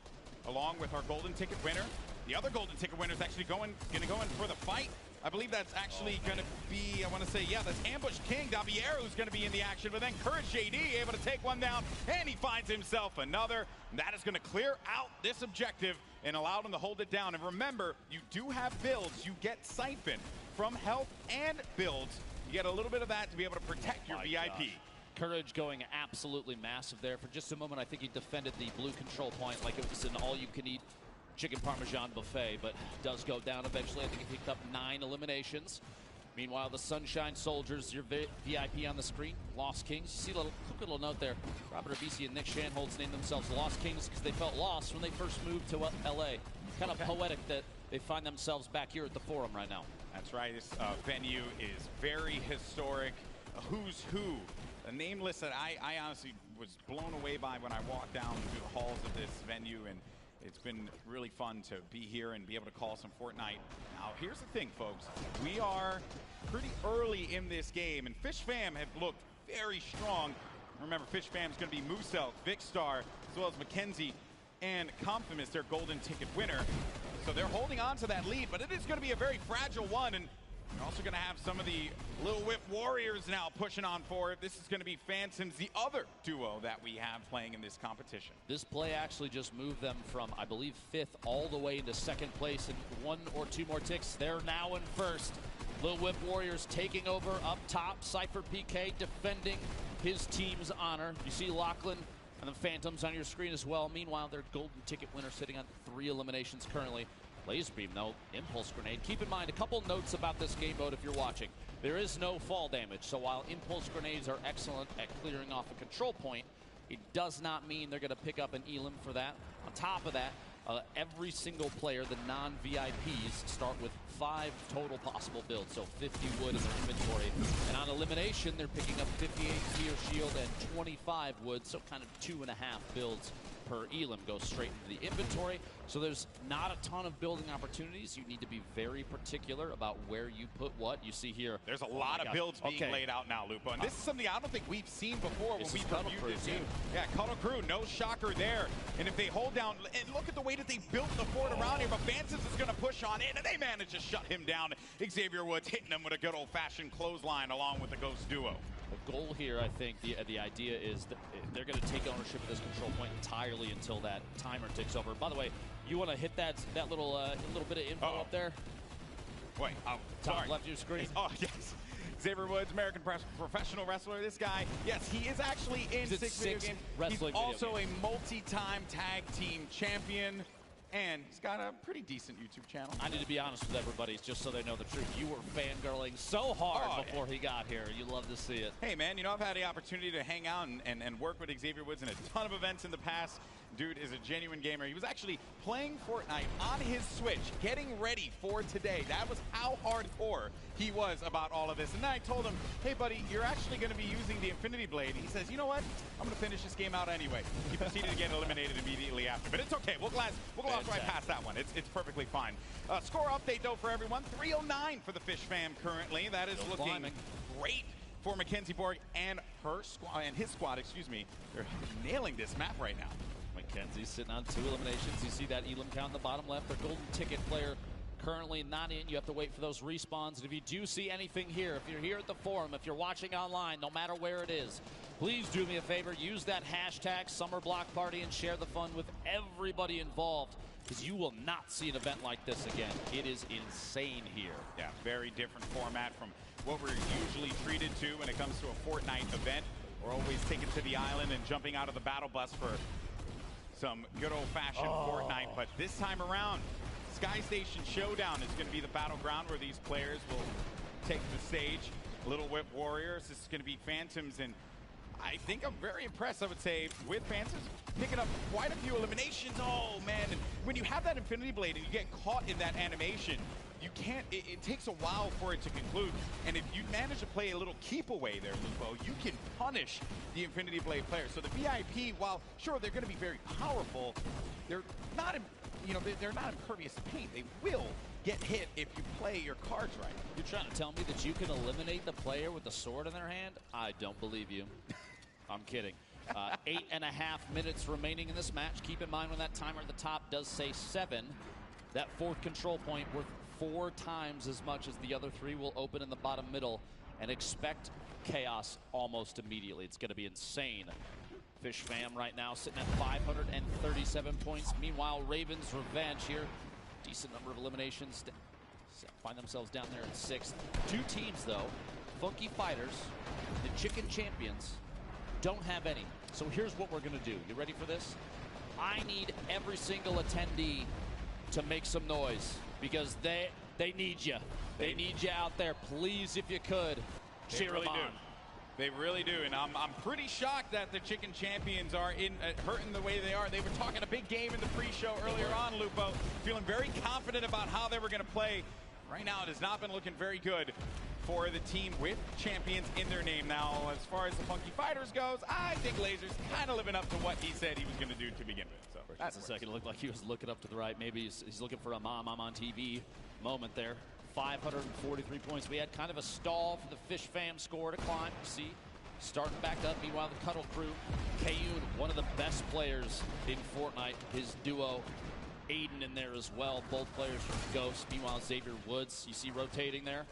along with our golden ticket winner. The other golden ticket winner is actually going to go in for the fight. I believe that's actually going to be, I want to say, yeah, that's Ambush King, Davier, who's going to be in the action. But then Courage JD able to take one down, and he finds himself another. And that is going to clear out this objective and allow them to hold it down. And remember, you do have builds. You get Siphon from health and builds. You get a little bit of that to be able to protect your VIP. Gosh. Courage going absolutely massive there. For just a moment, I think he defended the blue control point like it was an all-you-can-eat chicken parmesan buffet, but does go down eventually. I think he picked up 9 eliminations. Meanwhile, the Sunshine Soldiers, your VIP on the screen, Lost Kings. You see a quick little note there. Robert Abisi and Nick Shanholz named themselves Lost Kings because they felt lost when they first moved to LA. Kind of poetic that they find themselves back here at the Forum right now. That's right. This venue is very historic. A who's who. A name list that I honestly was blown away by when I walked down through the halls of this venue, and it's been really fun to be here and be able to call some Fortnite. Now, here's the thing, folks. We are pretty early in this game, and Fish Fam have looked very strong. Remember, Fish Fam is going to be Mooselk, Vicstar, as well as Mackenzie, and Confirmus, their golden ticket winner. So they're holding on to that lead, but it is going to be a very fragile one, and We're also going to have some of the Little Whip Warriors now pushing on forward. This is going to be Phantoms, the other duo that we have playing in this competition. This play actually just moved them from, I believe, 5th all the way into 2nd place in 1 or 2 more ticks. They're now in 1st. Little Whip Warriors taking over up top. Cypher PK defending his team's honor. You see Lachlan and the Phantoms on your screen as well. Meanwhile, their golden ticket winner sitting on 3 eliminations currently. Laser Beam, though, Impulse Grenade. Keep in mind, a couple notes about this game mode if you're watching. There is no fall damage, so while Impulse Grenades are excellent at clearing off a control point, it does not mean they're going to pick up an elim for that. On top of that, every single player, the non-VIPs, start with 5 total possible builds, so 50 wood in their inventory. And on elimination, they're picking up 58 Gear Shield and 25 wood, so kind of 2.5 builds per elim goes straight into the inventory. So there's not a ton of building opportunities. You need to be very particular about where you put what. You see here. There's a lot of builds being laid out now, Lupo. And this is something I don't think we've seen before when we reviewed this game. Yeah, Cuddle Crew, no shocker there. And if they hold down, and look at the way that they built the fort around here, but Phantoms is going to push on in, and they manage to shut him down. Xavier Woods hitting him with a good old-fashioned clothesline along with the Ghost duo. The goal here, I think, the idea is that they're going to take ownership of this control point entirely until that timer ticks over. By the way, you want to hit that little bit of info up there? Wait, top left of your screen. Oh, yes. Xavier Woods, American professional wrestler. This guy, yes, he is actually in 6 video games. He's also a multi-time tag team champion. And he's got a pretty decent YouTube channel. I need to be honest with everybody, just so they know the truth. You were fangirling so hard before he got here. You love to see it. Hey, man, you know, I've had the opportunity to hang out and work with Xavier Woods in a ton of events in the past. Dude is a genuine gamer. He was actually playing Fortnite on his Switch, getting ready for today. That was how hardcore he was about all of this. And then I told him, hey, buddy, you're actually going to be using the Infinity Blade. He says, you know what? I'm going to finish this game out anyway. He proceeded to get eliminated immediately after. But it's okay. We'll gloss right past that one. It's perfectly fine. Score update, though, for everyone. 309 for the Fish fam currently. That is looking great for Mackenzie Borg and her squad, and his squad, excuse me. They're nailing this map right now. Mackenzie's sitting on 2 eliminations. You see that elim count in the bottom left. Their golden ticket player currently not in. You have to wait for those respawns. And if you do see anything here, if you're here at the forum, if you're watching online, no matter where it is, please do me a favor. Use that hashtag #SummerBlockParty and share the fun with everybody involved, because you will not see an event like this again. It is insane here. Yeah, very different format from what we're usually treated to when it comes to a Fortnite event. We're always taken to the island and jumping out of the battle bus for some good old-fashioned Fortnite, but this time around, Sky Station Showdown is going to be the battleground where these players will take the stage. Little Whip Warriors, this is going to be Phantoms, and I think I'm very impressed, I would say, with Phantoms picking up quite a few eliminations. Oh, man, and when you have that Infinity Blade and you get caught in that animation, you can't, it takes a while for it to conclude. And if you manage to play a little keep away there, Lupo, you can punish the Infinity Blade players. So the VIP, while sure they're going to be very powerful, they're not, they're not impervious to pain. They will get hit if you play your cards right. You're trying to tell me that you can eliminate the player with the sword in their hand? I don't believe you. I'm kidding. 8.5 minutes remaining in this match. Keep in mind when that timer at the top does say 7, that 4th control point worth 4 times as much as the other 3 will open in the bottom middle, and expect chaos almost immediately. It's going to be insane. Fish fam right now sitting at 537 points. Meanwhile, Ravens Revenge here, decent number of eliminations, find themselves down there in 6th. 2 teams though, Funky Fighters, the Chicken Champions, don't have any. So here's what we're going to do. You ready for this? I need every single attendee to make some noise, because they need you. They need you out there. Please, if you could, cheer them on. They really do, and I'm pretty shocked that the Chicken Champions are hurting the way they are. They were talking a big game in the pre-show earlier on, Lupo, feeling very confident about how they were going to play. Right now, it has not been looking very good for the team with champions in their name. Now, as far as the Funky Fighters goes, I think Laser's kind of living up to what he said he was going to do to begin with. So that's a second. It looked like he was looking up to the right. Maybe he's looking for a I'm on TV moment there. 543 points. We had kind of a stall for the Fish fam score to climb. See, starting back up. Meanwhile, the Cuddle Crew, Kayun, one of the best players in Fortnite. His duo, Aiden, in there as well. Both players from Ghost. Meanwhile, Xavier Woods, you see rotating there.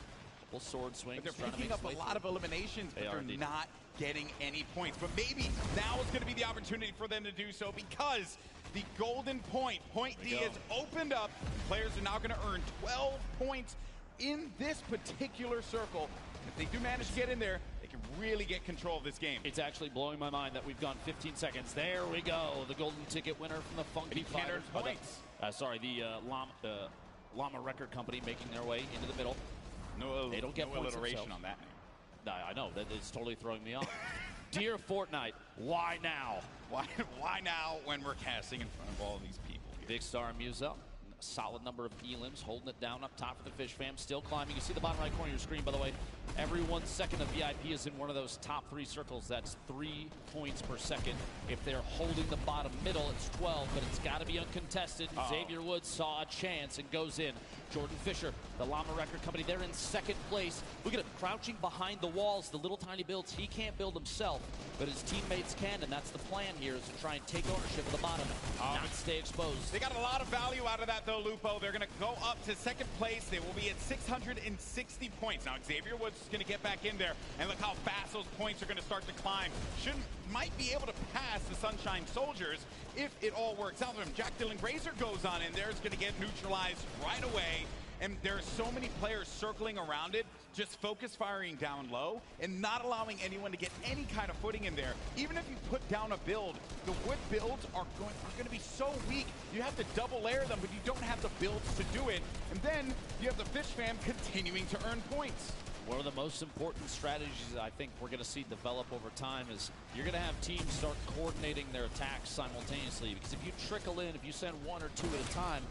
Couple sword swings. But they're picking up a lot of eliminations, but they're not getting any points. But maybe now is going to be the opportunity for them to do so, because the golden point D is opened up. Players are now going to earn 12 points in this particular circle. If they do manage to get in there, they can really get control of this game. It's actually blowing my mind that we've gone 15 seconds. There we go. The golden ticket winner from the Funky Fighters. Points. The Llama Record Company making their way into the middle. No, they don't get no points alliteration on that name. I know. That is totally throwing me off. Dear Fortnite, why now? Why now when we're casting in front of all these people? Big Star and Muzel. Solid number of elims, holding it down up top for the Fish Fam, still climbing. You see the bottom right corner of your screen, by the way. Every 1 second of VIP is in one of those top 3 circles. That's 3 points per second. If they're holding the bottom middle, it's 12, but it's got to be uncontested. Xavier Woods saw a chance and goes in. Jordan Fisher, the Llama Record Company, they're in 2nd place. Look at him crouching behind the walls, the little tiny builds. He can't build himself, but his teammates can, and that's the plan here, is to try and take ownership of the bottom, not stay exposed. They got a lot of value out of that, though, Lupo. They're going to go up to 2nd place. They will be at 660 points. Now, Xavier Woods is going to get back in there, and look how fast those points are going to start to climb. Might be able to pass the Sunshine Soldiers if it all works out for him. Jack Dylan Grazer goes on in there. It's going to get neutralized right away. And there are so many players circling around it, just focus firing down low and not allowing anyone to get any kind of footing in there. Even if you put down a build, the wood builds are going to be so weak. You have to double layer them, but you don't have the builds to do it. And then you have the Fish Fam continuing to earn points. One of the most important strategies I think we're going to see develop over time is you're going to have teams start coordinating their attacks simultaneously. Because if you trickle in, if you send 1 or 2 at a time,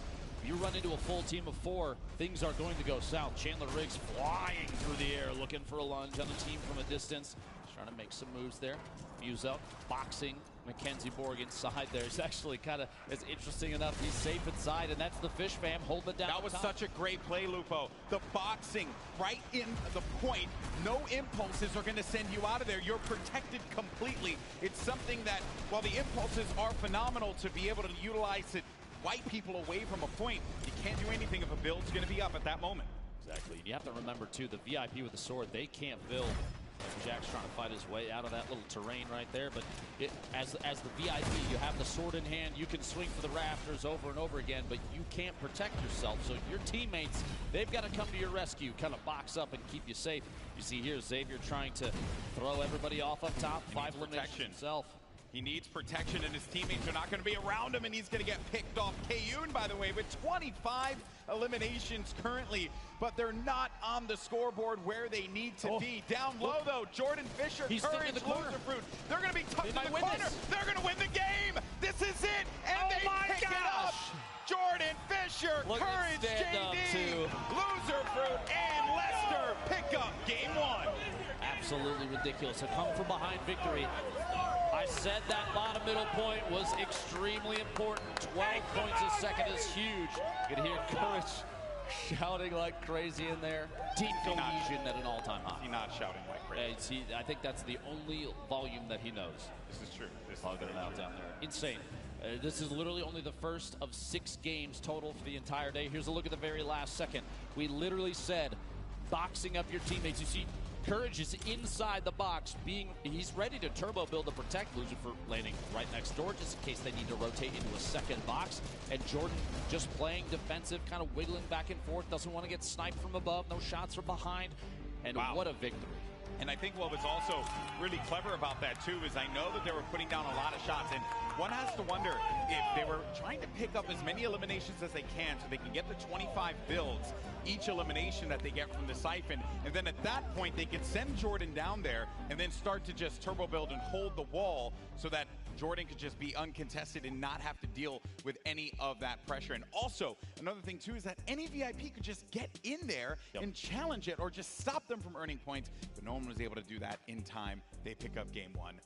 you run into a full team of 4, things are going to go south. Chandler Riggs flying through the air, looking for a lunge on the team from a distance. Trying to make some moves there. Muzel boxing. Mackenzie Borg inside there. It's actually kind of interesting enough. He's safe inside, and that's the Fish Fam holding it down. That was such a great play, Lupo. The boxing right in the point. No impulses are going to send you out of there. You're protected completely. It's something that, while the impulses are phenomenal to be able to utilize it, wipe people away from a point, you can't do anything if a build's going to be up at that moment. Exactly. You have to remember, too, the VIP with the sword, they can't build. Jack's trying to fight his way out of that little terrain right there, but as the VIP, you have the sword in hand, you can swing for the rafters over and over again, but you can't protect yourself. So your teammates, they've got to come to your rescue, kind of box up and keep you safe. You see here, Xavier trying to throw everybody off up top, 5 eliminations himself. He needs protection, and his teammates are not going to be around him, and he's going to get picked off. Kayun, by the way, with 25 eliminations currently, but they're not on the scoreboard where they need to be. Down low, though, Jordan Fisher, Courage, Loser Fruit. They're going to be tucked in the corner. They're going to win the game. This is it, and they pick it up. Jordan Fisher, Courage, JD, Loser Fruit, and Lester pick up game 1. Absolutely ridiculous. A come from behind victory. I said that bottom middle point was extremely important. 12 points a second is huge. You can hear Courage shouting like crazy in there. Team cohesion at an all-time high. He's not shouting like crazy. I think that's the only volume that he knows. This is true. This is out down there. Insane. This is literally only the first of 6 games total for the entire day. Here's a look at the very last second. We literally said boxing up your teammates. You see, Courage is inside the box, he's ready to turbo build to protect Loser for landing right next door, just in case they need to rotate into a second box. And Jordan just playing defensive, kind of wiggling back and forth, doesn't want to get sniped from above, no shots from behind. And what a victory. And I think what was also really clever about that, too, is I know that they were putting down a lot of shots. And one has to wonder if they were trying to pick up as many eliminations as they can so they can get the 25 builds each elimination that they get from the siphon. And then at that point, they could send Jordan down there and then start to just turbo build and hold the wall so that Jordan could just be uncontested and not have to deal with any of that pressure. And also, another thing, too, is that any VIP could just get in there and challenge it or just stop them from earning points. But no one was able to do that in time. They pick up game 1. And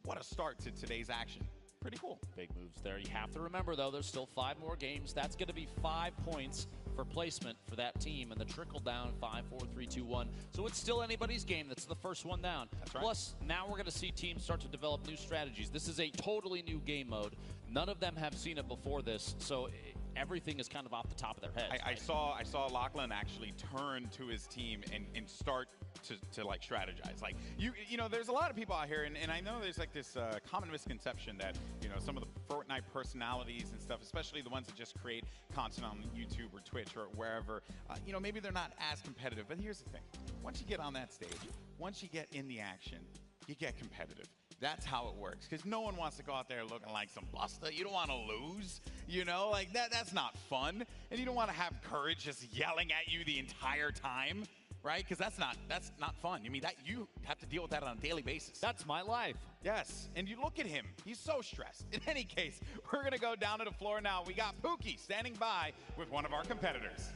what a start to today's action. Pretty cool. Big moves there. You have to remember, though, there's still 5 more games. That's going to be 5 points for placement for that team. And the trickle down, 5, 4, 3, 2, 1. So it's still anybody's game. That's the first one down. That's right. Plus, now we're going to see teams start to develop new strategies. This is a totally new game mode. None of them have seen it before this. So everything is kind of off the top of their heads. I saw Lachlan actually turn to his team and start to like strategize. Like you know, there's a lot of people out here, and I know there's like this common misconception that, you know, some of the Fortnite personalities and stuff, especially the ones that just create content on YouTube or Twitch or wherever, you know, maybe they're not as competitive. But here's the thing: once you get on that stage, once you get in the action, you get competitive. That's how it works, because no one wants to go out there looking like some buster. You don't want to lose, you know, like that's not fun. And you don't want to have courage just yelling at you the entire time, right? Because that's not fun. I mean, that you have to deal with that on a daily basis. That's my life. Yes, and you look at him. He's so stressed. In any case, we're going to go down to the floor now. We got Pookie standing by with one of our competitors.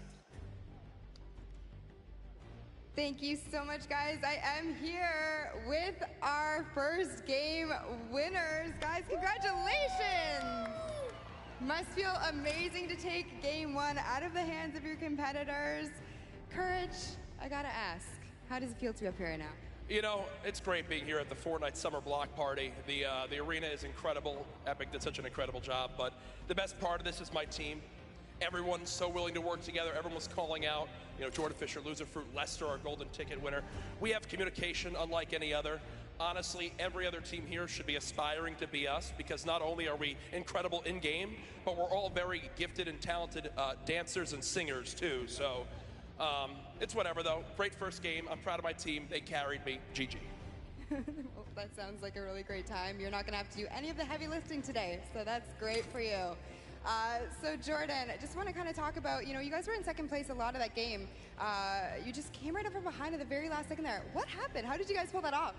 Thank you so much, guys. I am here with our first game winners. Guys, congratulations! Must feel amazing to take game one out of the hands of your competitors. Courage, I gotta ask, how does it feel to be up here right now? You know, it's great being here at the Fortnite Summer Block Party. The arena is incredible. Epic did such an incredible job, but the best part of this is my team. Everyone's so willing to work together. Everyone's calling out. You know, Jordan Fisher, Loser Fruit, Lester, our golden ticket winner. We have communication unlike any other. Honestly, every other team here should be aspiring to be us, because not only are we incredible in-game, but we're all very gifted and talented dancers and singers, too. So, it's whatever, though. Great first game. I'm proud of my team. They carried me. GG. Well, that sounds like a really great time. You're not going to have to do any of the heavy lifting today, so that's great for you. So Jordan, I just want to kind of talk about, you know, you guys were in second place a lot of that game. You just came right up from behind at the very last second there. What happened? How did you guys pull that off?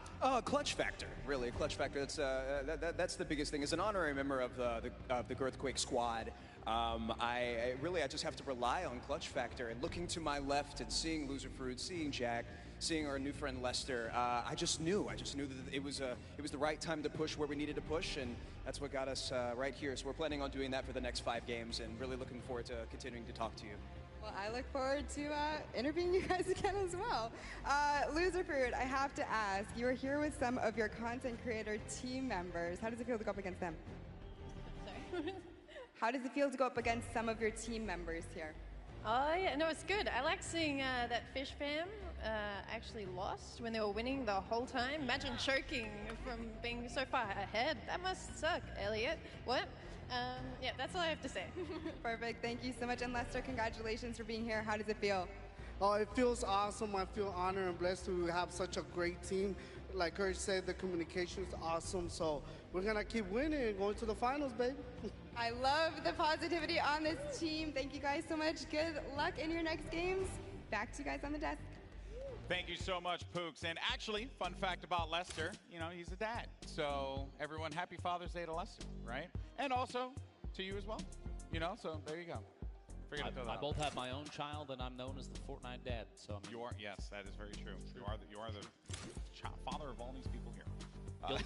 Clutch factor, really, a clutch factor. That's the biggest thing. As an honorary member of the Girthquake squad, I just have to rely on clutch factor. And looking to my left and seeing Loser Fruit, seeing Jack, seeing our new friend Lester, I just knew that it was the right time to push where we needed to push, and that's what got us right here. So we're planning on doing that for the next 5 games, and really looking forward to continuing to talk to you. Well, I look forward to interviewing you guys again as well. Loser Fruit, I have to ask, you are here with some of your content creator team members. How does it feel to go up against them? Sorry. How does it feel to go up against some of your team members here? Oh yeah, no, it's good. I like seeing that Fish fam actually lost when they were winning the whole time. Imagine choking from being so far ahead. That must suck, Elliot. What? Yeah, that's all I have to say. Perfect. Thank you so much. And Lester, congratulations for being here. How does it feel? Oh, it feels awesome. I feel honored and blessed to have such a great team. Like Courage said, the communication is awesome. So we're going to keep winning and going to the finals, baby. I love the positivity on this team. Thank you guys so much. Good luck in your next games. Back to you guys on the desk. Thank you so much, Pooks. And actually, fun fact about Lester, you know, he's a dad. So everyone, happy Father's Day to Lester, right? And also to you as well, you know, so there you go. I both have my own child, and I'm known as the Fortnite dad. So I mean, you are, yes, that is very true. You are the father of all these people here.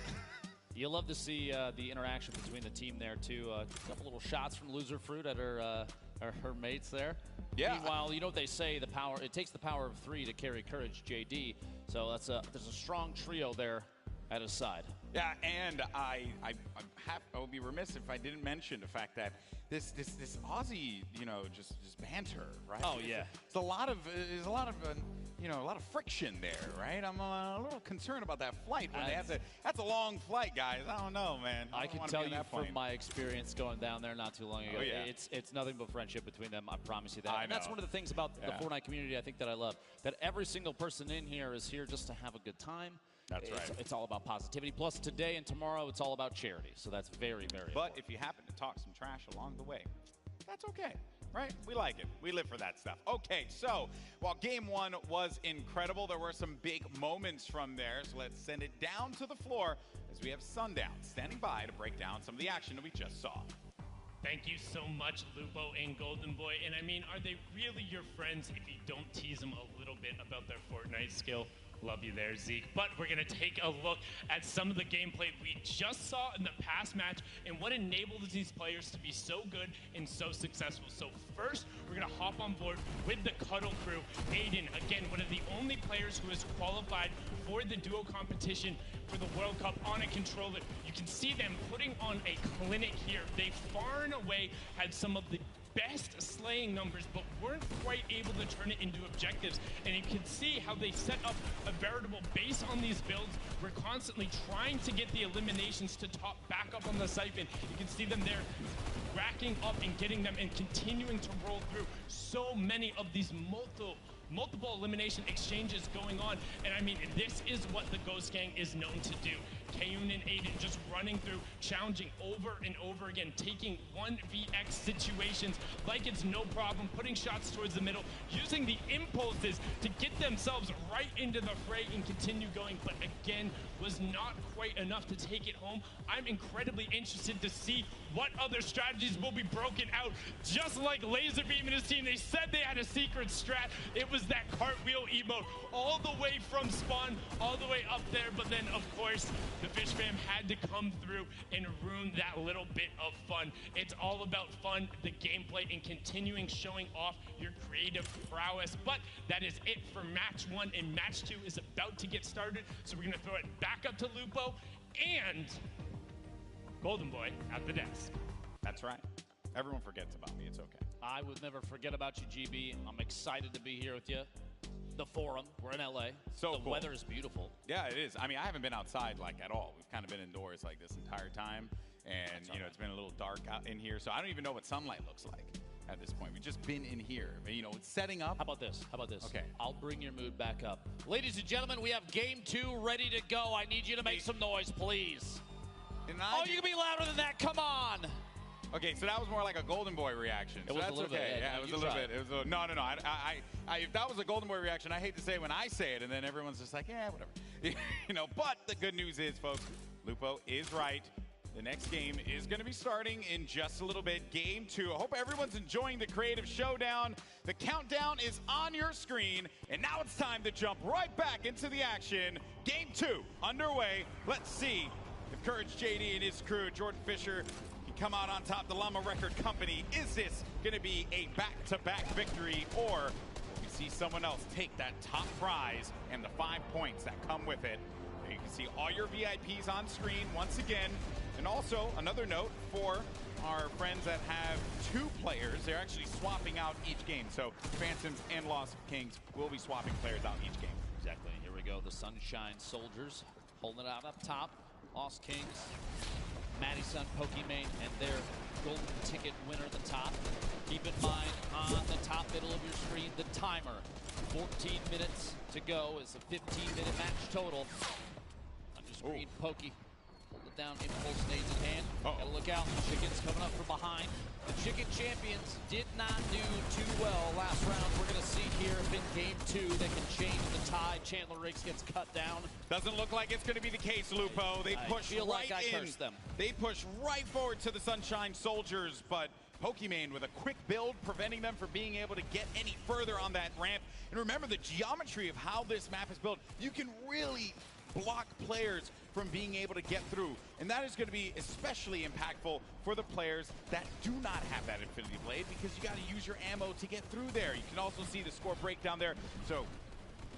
You'll love to see the interaction between the team there too. A couple little shots from Loser Fruit at her mates there. Yeah. Meanwhile, you know what they say: it takes the power of 3 to carry courage. JD. So there's a strong trio there at his side. Yeah, and I would be remiss if I didn't mention the fact that this Aussie, you know, just banter, right? Oh yeah. There's a lot of you know, a lot of friction there, right? I'm a little concerned about that flight when they have to. That's a long flight, guys. I don't know, man. I can tell you from my experience going down there not too long ago. Oh, yeah. It's nothing but friendship between them. I promise you that. I And that's know. one of the things about the Fortnite community I think that I love. That every single person in here is here just to have a good time. That's right. It's all about positivity. Plus, today and tomorrow, it's all about charity. So that's very, very But important. if you happen to talk some trash along the way, that's okay, right? We like it. We live for that stuff. Okay, so while game one was incredible, there were some big moments from there. So let's send it down to the floor as we have Sundown standing by to break down some of the action that we just saw. Thank you so much, Lupo and Golden Boy. And I mean, are they really your friends if you don't tease them a little bit about their Fortnite skill? Love you there, Zeke. But we're going to take a look at some of the gameplay we just saw in the past match and what enabled these players to be so good and so successful. So first, we're going to hop on board with the Cuddle crew. Aiden, again, one of the only players who has qualified for the duo competition for the World Cup on a controller. You can see them putting on a clinic here. They far and away had some of the best slaying numbers, but weren't quite able to turn it into objectives. And you can see how they set up a veritable base on these builds. We're constantly trying to get the eliminations to top back up on the siphon. You can see them there racking up and getting them and continuing to roll through so many of these multiple elimination exchanges going on. And I mean, this is what the Ghost Gang is known to do. Kayun and Aiden just running through, challenging over and over again, taking 1vx situations like it's no problem, putting shots towards the middle, using the impulses to get themselves right into the fray and continue going, but again, was not quite enough to take it home. I'm incredibly interested to see what other strategies will be broken out. Just like Laserbeam and his team, they said they had a secret strat. It was that cartwheel emote all the way from spawn, all the way up there, but then of course, the Fish Fam had to come through and ruin that little bit of fun. It's all about fun, the gameplay, and continuing showing off your creative prowess. But that is it for match 1, and match 2 is about to get started. So we're gonna throw it back up to Lupo and Golden Boy at the desk. That's right. Everyone forgets about me. It's okay. I would never forget about you, GB. I'm excited to be here with you. The forum, we're in LA. So the cool. weather is beautiful. Yeah, it is. I mean, I haven't been outside like at all. We've kind of been indoors like this entire time. And, you know, it's been a little dark out in here. So I don't even know what sunlight looks like at this point. We've just been in here. You know, it's setting up. How about this? How about this? Okay. I'll bring your mood back up. Ladies and gentlemen, we have game 2 ready to go. I need you to make some noise, please. Oh, you can be louder than that. Come on. Okay, so that was more like a Golden Boy reaction. It So was a that's little okay. bit, Yeah, it was a little bit. It was a, no. If that was a Golden Boy reaction, I hate to say it when I say it, and then everyone's just like, yeah, whatever. You know, but the good news is, folks, Lupo is right. The next game is going to be starting in just a little bit. Game 2. I hope everyone's enjoying the creative showdown. The countdown is on your screen, and now it's time to jump right back into the action. Game 2 underway. Let's see if Courage JD and his crew, Jordan Fisher, can come out on top. The Llama Record Company. Is this going to be a back-to-back victory, or will we see someone else take that top prize and the 5 points that come with it? You can see all your VIPs on screen once again. And also, another note for our friends that have 2 players, they're actually swapping out each game. So Phantoms and Lost Kings will be swapping players out each game. Exactly. Here we go. The Sunshine Soldiers holding it out up top. Lost Kings, Madison, Pokimane, and their golden ticket winner at the top. Keep in mind, on the top middle of your screen, the timer. 14 minutes to go. It's a 15-minute match total. On your screen, Pokey. Hold it down, impulse nades in hand. Gotta look out, the Chicken's coming up from behind. The Chicken champions did not do too well last round. We're gonna see here if in game 2 they can change the tide. Chandler Riggs gets cut down. Doesn't look like it's gonna be the case, Lupo. They push feel right like I in. cursed them. They push right forward to the Sunshine Soldiers, but Pokimane with a quick build, preventing them from being able to get any further on that ramp. And remember the geometry of how this map is built. You can really block players from being able to get through. And that is going to be especially impactful for the players that do not have that Infinity Blade, because you got to use your ammo to get through there. You can also see the score breakdown there. So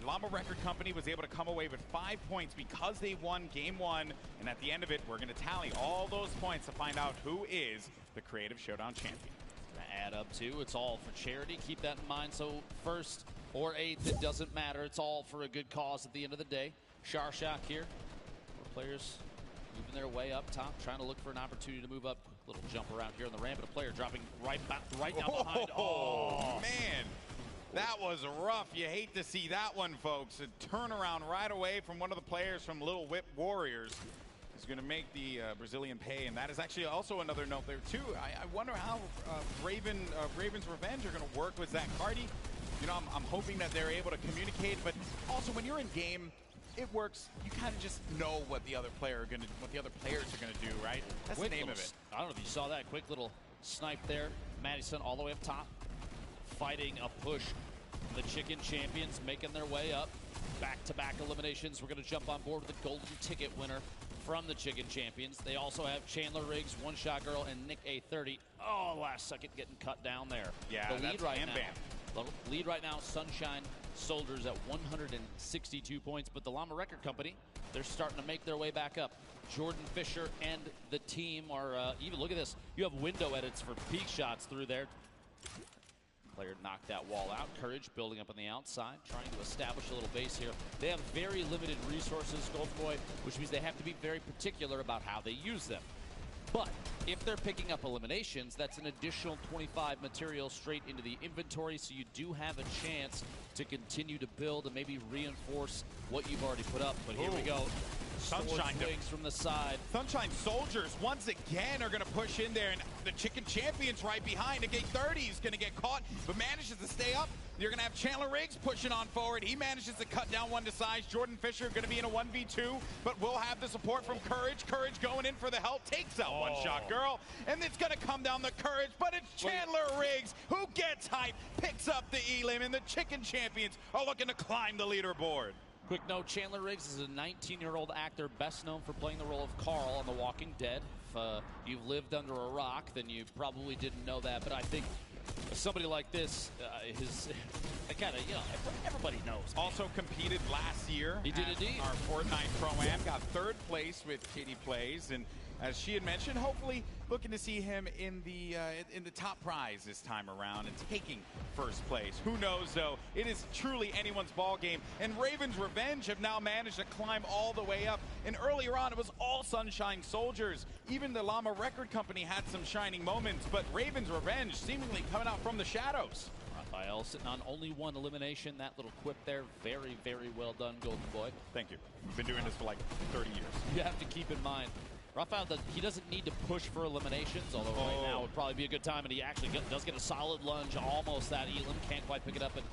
Llama Record Company was able to come away with 5 points because they won game 1. And at the end of it, we're going to tally all those points to find out who is the Creative Showdown champion. Add up to, it's all for charity. Keep that in mind. So first or 8th, it doesn't matter. It's all for a good cause at the end of the day. Sharshock here. Players moving their way up top, trying to look for an opportunity to move up. Little jump around here on the ramp, but a player dropping right now behind. Oh, man. That was rough. You hate to see that one, folks. A turnaround right away from one of the players from Little Whip Warriors is going to make the Brazilian pay, and that is actually also another note there, too. I wonder how Raven's Revenge are going to work with Zach Cardi. You know, I'm hoping that they're able to communicate, but also when you're in game, it works. You kind of just know what the other players are gonna do, right? That's the name of it. I don't know if you saw that quick little snipe there. Madison all the way up top, fighting a push. The Chicken champions making their way up. Back-to-back eliminations. We're gonna jump on board with the golden ticket winner from the Chicken champions. They also have Chandler Riggs, One Shot Girl, and Nick A30. Oh, last second getting cut down there. Yeah, the lead that's right Bam. now. The lead right now, Sunshine Soldiers at 162 points, but the Llama Record Company, they're starting to make their way back up. Jordan Fisher and the team are even, look at this, you have window edits for peak shots through there. Player knocked that wall out. Courage building up on the outside, trying to establish a little base here. They have very limited resources, Golden Boy, which means they have to be very particular about how they use them. But if they're picking up eliminations, that's an additional 25 material straight into the inventory, so you do have a chance to continue to build and maybe reinforce what you've already put up. But here we go. Sunshine wings from the side. Sunshine Soldiers once again are going to push in there, and the Chicken Champion's right behind. The Gate 30 is going to get caught, but manages to stay up. You're going to have Chandler Riggs pushing on forward. He manages to cut down one to size. Jordan Fisher going to be in a 1v2, but we'll have the support from Courage. Courage going in for the help, takes out One Shot Girl, and it's going to come down the Courage, but it's Chandler Riggs who gets hype, picks up the Elim, and the Chicken Champions are looking to climb the leaderboard. Quick note, Chandler Riggs is a 19-year-old actor best known for playing the role of Carl on The Walking Dead. If you've lived under a rock, then you probably didn't know that, but I think somebody like this, everybody knows. Man. Also competed last year. He did indeed. Our Fortnite Pro-Am, got 3rd place with Kitty Plays, and as she had mentioned, hopefully looking to see him in the top prize this time around and taking 1st place. Who knows, though? It is truly anyone's ball game, and Raven's Revenge have now managed to climb all the way up. And earlier on, it was all Sunshine Soldiers. Even the Llama Record Company had some shining moments, but Raven's Revenge seemingly coming out from the shadows. Raphael sitting on only 1 elimination. That little quip there, very, very well done, Golden Boy. Thank you. We've been doing this for like 30 years. You have to keep in mind, Raphael, he doesn't need to push for eliminations, although right now would probably be a good time, and he actually does get a solid lunge, almost that Elim, can't quite pick it up. But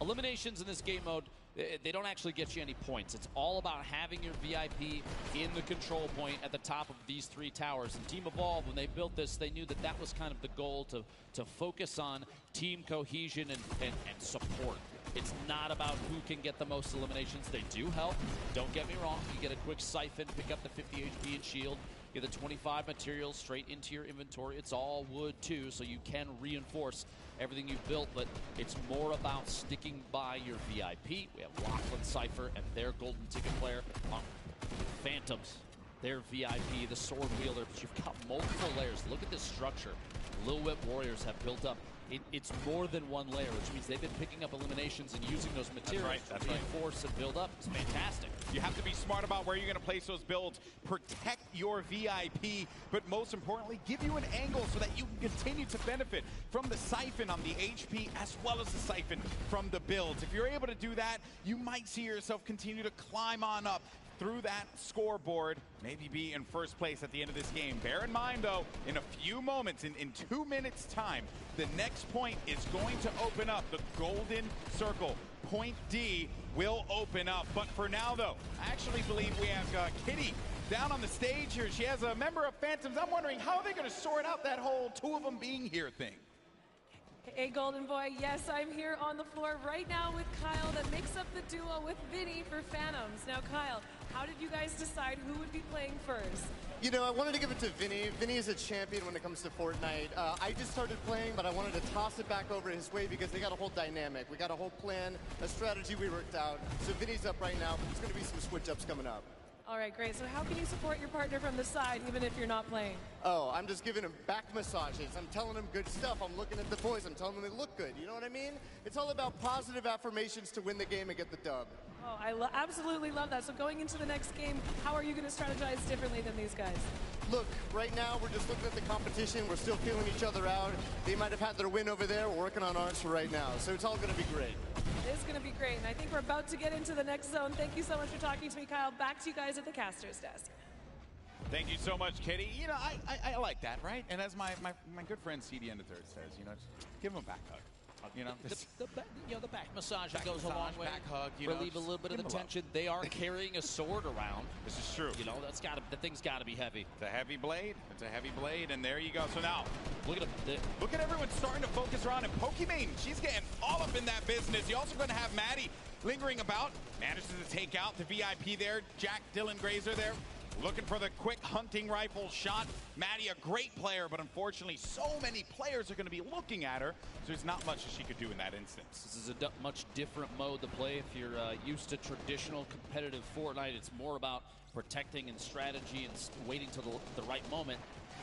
eliminations in this game mode, they don't actually get you any points. It's all about having your VIP in the control point at the top of these 3 towers. And Team Evolve, when they built this, they knew that that was kind of the goal, to focus on team cohesion and support. It's not about who can get the most eliminations. They do help. Don't get me wrong. You get a quick siphon, pick up the 50 HP and shield. Get the 25 materials straight into your inventory. It's all wood too, so you can reinforce everything you've built, but it's more about sticking by your VIP. We have Lachlan Cypher and their golden ticket player on Phantoms. Their VIP, the sword wielder, but you've got multiple layers. Look at this structure Lil Whip Warriors have built up. It's more than 1 layer, which means they've been picking up eliminations and using those materials to reinforce and build up. It's fantastic. You have to be smart about where you're going to place those builds, protect your VIP, but most importantly, give you an angle so that you can continue to benefit from the siphon on the HP as well as the siphon from the builds. If you're able to do that, you might see yourself continue to climb on up through that scoreboard, maybe be in 1st place at the end of this game. Bear in mind, though, in a few moments, in 2 minutes' time, the next point is going to open up. The golden circle, point D, will open up. But for now, though, I actually believe we have Kitty down on the stage here. She has a member of Phantoms. I'm wondering, how are they going to sort out that whole 2 of them being here thing? Hey, Golden Boy, yes, I'm here on the floor right now with Kyle that makes up the duo with Vinny for Phantoms. Now, Kyle, how did you guys decide who would be playing first? You know, I wanted to give it to Vinny. Vinny is a champion when it comes to Fortnite. I just started playing, but I wanted to toss it back over his way because they got a whole dynamic. We got a whole plan, a strategy we worked out. So Vinny's up right now. There's going to be some switch-ups coming up. All right, great. So how can you support your partner from the side even if you're not playing? Oh, I'm just giving him back massages. I'm telling him good stuff. I'm looking at the boys. I'm telling them they look good. You know what I mean? It's all about positive affirmations to win the game and get the dub. Oh, I absolutely love that. So going into the next game, how are you going to strategize differently than these guys? Look, right now we're just looking at the competition. We're still feeling each other out. They might have had their win over there. We're working on ours for right now. So it's all going to be great. It is going to be great. And I think we're about to get into the next zone. Thank you so much for talking to me, Kyle. Back to you guys at the caster's desk. Thank you so much, Kitty. You know, I like that, right? And as my good friend CD and the Third says, you know, just give him a back hug. You know, the back massage that goes a long way. Back hug, relieve a little bit of the tension. They are carrying a sword around. This is true. You know, the thing's got to be heavy. It's a heavy blade. It's a heavy blade, and there you go. So now, look at him. Look at everyone starting to focus around, and Pokimane, she's getting all up in that business. You're also going to have Maddie lingering about. Manages to take out the VIP there. Jack Dylan Grazer there. Looking for the quick hunting rifle shot. Maddie, a great player, but unfortunately so many players are going to be looking at her, so there's not much that she could do in that instance. This is a much different mode to play. If you're used to traditional competitive Fortnite, it's more about protecting and strategy and waiting till the right moment.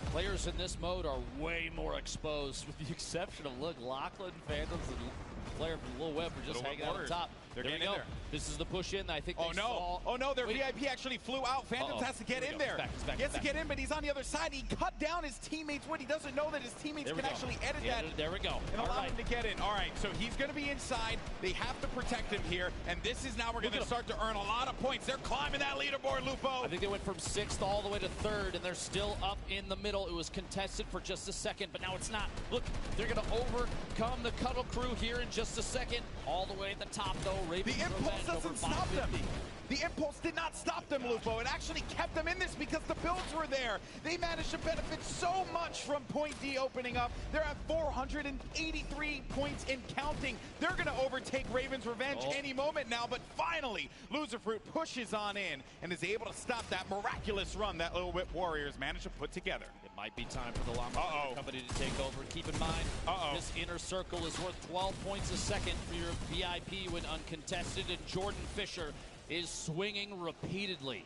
Players in this mode are way more exposed, with the exception of, look, Lachlan, Phantoms, and player from Lil Whip are just hanging out on top. They're Here we getting go. in there. This is the push in. I think Oh, they no. saw. Oh, no, their Wait. VIP actually flew out. Phantoms has to get in there. He has to get in, but he's on the other side. He cut down his teammates. What? He doesn't know that his teammates can actually edit that. There we go. And All allow right. him to get in. All right, so he's going to be inside. They have to protect him here, and this is now we're going to start to earn a lot of points. They're climbing that leaderboard, Lupo. I think they went from 6th all the way to 3rd, and they're still up in the middle. It was contested for just a second, but now it's not. Look, they're going to overcome the Cuddle Crew here in just a second. All the way at the top, though. Ravens The impulse Revenge over doesn't stop them. 550. The impulse did not stop them, Lupo. It actually kept them in this because the builds were there. They managed to benefit so much from Point D opening up. They're at 483 points and counting. They're going to overtake Ravens Revenge any moment now, but finally, Loserfruit pushes on in and is able to stop that miraculous run that Lil Whip Warriors managed to put together. It might be time for the Llama Company to take over. Keep in mind, this inner circle is worth 12 points a second for your VIP when uncontested, and Jordan Fisher is swinging repeatedly.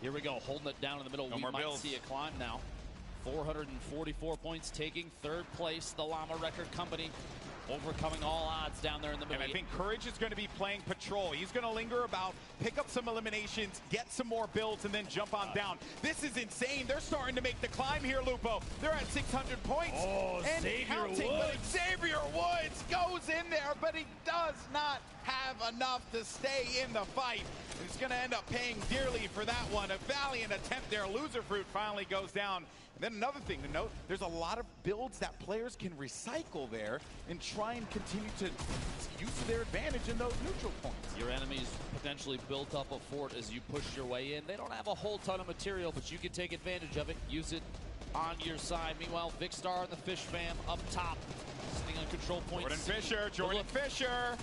Here we go, holding it down in the middle. We might see a climb now. 444 points, taking 3rd place. The Llama Record Company overcoming all odds down there in the middle. And I think Courage is going to be playing patrol. He's going to linger about, pick up some eliminations, get some more builds, and then jump on down. This is insane. They're starting to make the climb here, Lupo. They're at 600 points. And Xavier counting, Woods. but Xavier Woods goes in there, but he does not have enough to stay in the fight. He's going to end up paying dearly for that one. A valiant attempt there. Loserfruit finally goes down. And then another thing to note, there's a lot of builds that players can recycle there and try and continue to use their advantage in those neutral points. Your enemies potentially built up a fort as you push your way in. They don't have a whole ton of material, but you can take advantage of it, use it on your side. Meanwhile, Vicstar and the Fish Fam up top, sitting on control point. Jordan Fisher,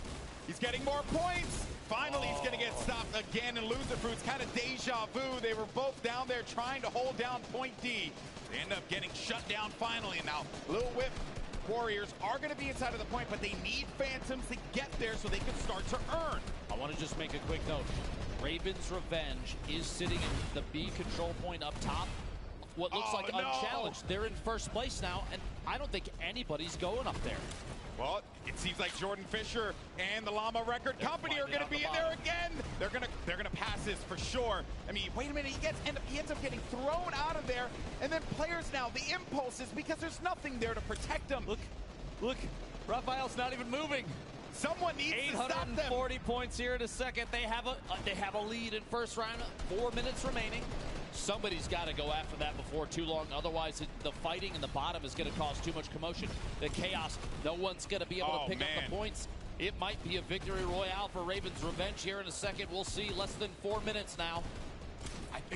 he's getting more points. Finally, he's going to get stopped again, and Loserfruit's kind of deja vu. They were both down there trying to hold down Point D. They end up getting shut down finally, and now Lil Whip Warriors are going to be inside of the point, but they need Phantoms to get there so they can start to earn. I want to just make a quick note. Ravens Revenge is sitting in the B control point up top. What looks like unchallenged. They're in 1st place now, and I don't think anybody's going up there. Well, it seems like Jordan Fisher and the Llama Record Company are going to be in there again. They're gonna pass this for sure. I mean, wait a minute, he ends up getting thrown out of there, and then players now, the impulses, because there's nothing there to protect them. Look, Raphael's not even moving. Someone needs to stop them. 840 points here in a second. They have a lead in 1st round. 4 minutes remaining. Somebody's got to go after that before too long. Otherwise, the fighting in the bottom is going to cause too much commotion. The chaos, no one's going to be able to pick up the points. It might be a victory royale for Ravens Revenge here in a second. We'll see. Less than 4 minutes now.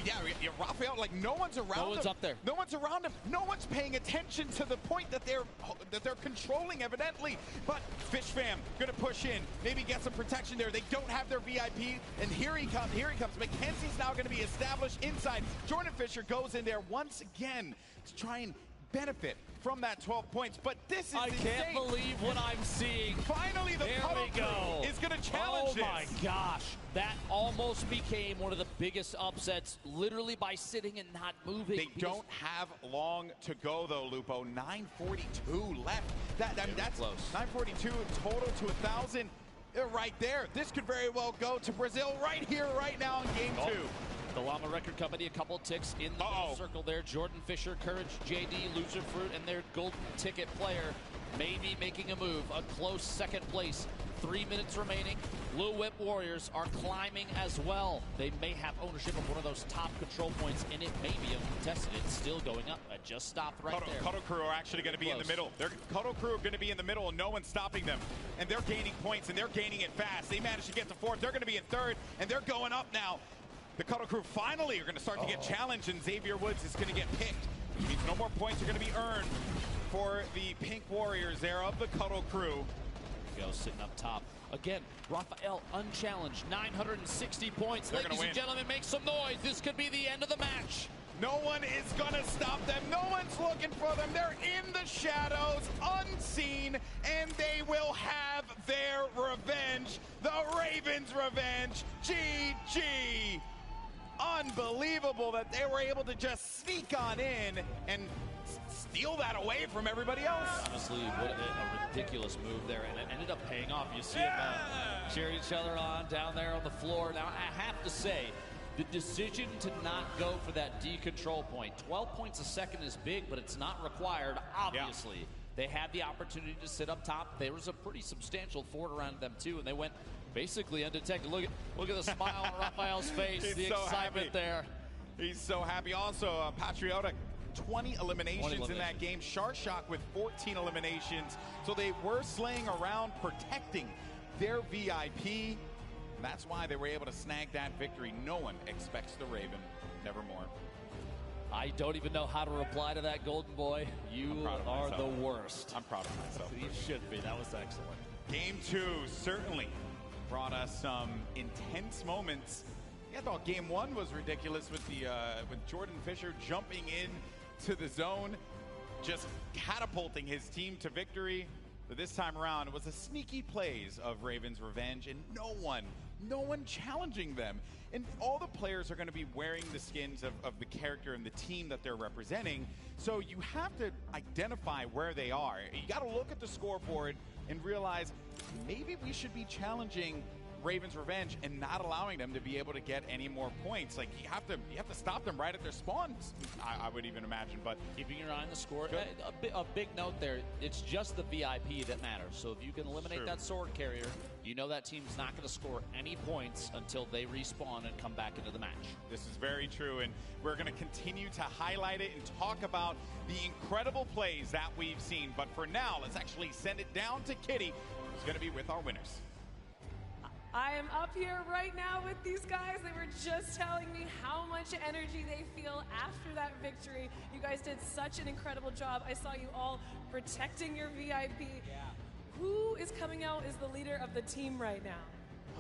Yeah, Raphael, like no one's around him. No one's up there. No one's around him. No one's paying attention to the point that they're controlling, evidently. But Fish Fam gonna push in, maybe get some protection there. They don't have their VIP, and here he comes. Mackenzie's now gonna be established inside. Jordan Fisher goes in there once again to try and benefit from that 12 points, but this is I can't believe what I'm seeing. Finally, the Cuddle Crew is going to challenge this. Oh my gosh, that almost became one of the biggest upsets, literally by sitting and not moving. They don't have long to go, though, Lupo. 9:42 left. That's close. 9:42 total to 1,000 right there. This could very well go to Brazil right here, right now in game 2. The Llama Record Company, a couple ticks in the middle circle there. Jordan Fisher, Courage, JD, Loserfruit, and their golden ticket player may be making a move. A close 2nd place. 3 minutes remaining. Lil Whip Warriors are climbing as well. They may have ownership of one of those top control points, and it may be uncontested. It's still going up. I just stopped right there. Cuddle Crew are actually going to be in the middle. Cuddle Crew are going to be in the middle, and no one's stopping them. And they're gaining points, and they're gaining it fast. They managed to get to 4th. They're going to be in 3rd, and they're going up now. The Cuddle Crew finally are going to start to get challenged, and Xavier Woods is going to get picked. Which means no more points are going to be earned for the Pink Warriors there of the Cuddle Crew. Go sitting up top. Again, Raphael unchallenged, 960 points. They're Ladies and gentlemen, make some noise. This could be the end of the match. No one is going to stop them. No one's looking for them. They're in the shadows, unseen, and they will have their revenge. The Ravens' revenge. GG. Unbelievable that they were able to just sneak on in and steal that away from everybody else. Honestly, what a ridiculous move there, and it ended up paying off. You see them cheer each other on down there on the floor. Now, I have to say, the decision to not go for that D control point, 12 points a second is big, but it's not required, obviously. Yeah. They had the opportunity to sit up top. There was a pretty substantial fort around them, too, and they went basically undetected. Look at the smile on Raphael's face, the excitement there. He's so happy. Also, Patriotic, 20 eliminations in that game. Shock with 14 eliminations. So they were slaying around, protecting their VIP. That's why they were able to snag that victory. No one expects the Raven, nevermore. I don't even know how to reply to that, Golden Boy. You are the worst. I'm proud of myself. You should be. That was excellent. Game 2 certainly brought us some intense moments. I thought Game 1 was ridiculous with Jordan Fisher jumping in to the zone, just catapulting his team to victory. But this time around, it was a sneaky plays of Raven's Revenge, and no one challenging them. And all the players are going to be wearing the skins of the character and the team that they're representing. So you have to identify where they are. You got to look at the scoreboard and realize maybe we should be challenging Raven's Revenge and not allowing them to be able to get any more points. Like you have to stop them right at their spawns, I would even imagine. But keeping your eye on the score, a big note there, it's just the VIP that matters. So if you can eliminate that sword carrier, you know that team's not going to score any points until they respawn and come back into the match. This is very true, and we're going to continue to highlight it and talk about the incredible plays that we've seen. But for now, let's actually send it down to Kitty, who's going to be with our winners. I am up here right now with these guys. They were just telling me how much energy they feel after that victory. You guys did such an incredible job. I saw you all protecting your VIP. Yeah. Who is coming out as the leader of the team right now?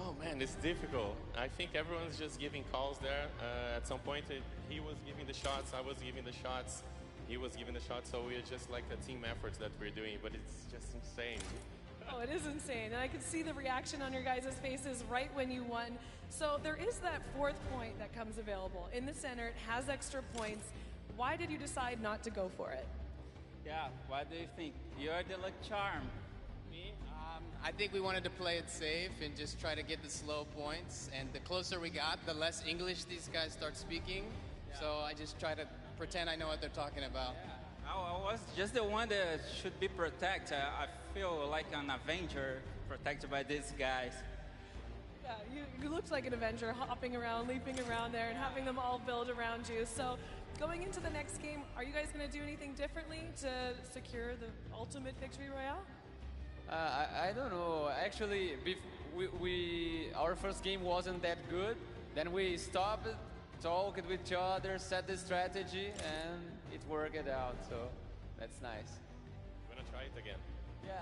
Oh man, it's difficult. I think everyone's just giving calls there. At some point, he was giving the shots, I was giving the shots, he was giving the shots, so we're just like a team effort that we're doing, but it's just insane. Oh, it is insane, and I could see the reaction on your guys' faces right when you won. So there is that 4th point that comes available. In the center, it has extra points. Why did you decide not to go for it? Yeah, what do you think? You're the luck charm. Me? I think we wanted to play it safe and just try to get the slow points. And the closer we got, the less English these guys start speaking. Yeah. So I just try to pretend I know what they're talking about. Yeah. I was just the one that should be protected. I feel like an Avenger protected by these guys. Yeah, you looked like an Avenger, hopping around, leaping around there, and having them all build around you. So going into the next game, are you guys going to do anything differently to secure the ultimate victory royale? I don't know. Actually, our first game wasn't that good. Then we stopped, talked with each other, set the strategy, and it worked out. So that's nice. I'm gonna try it again.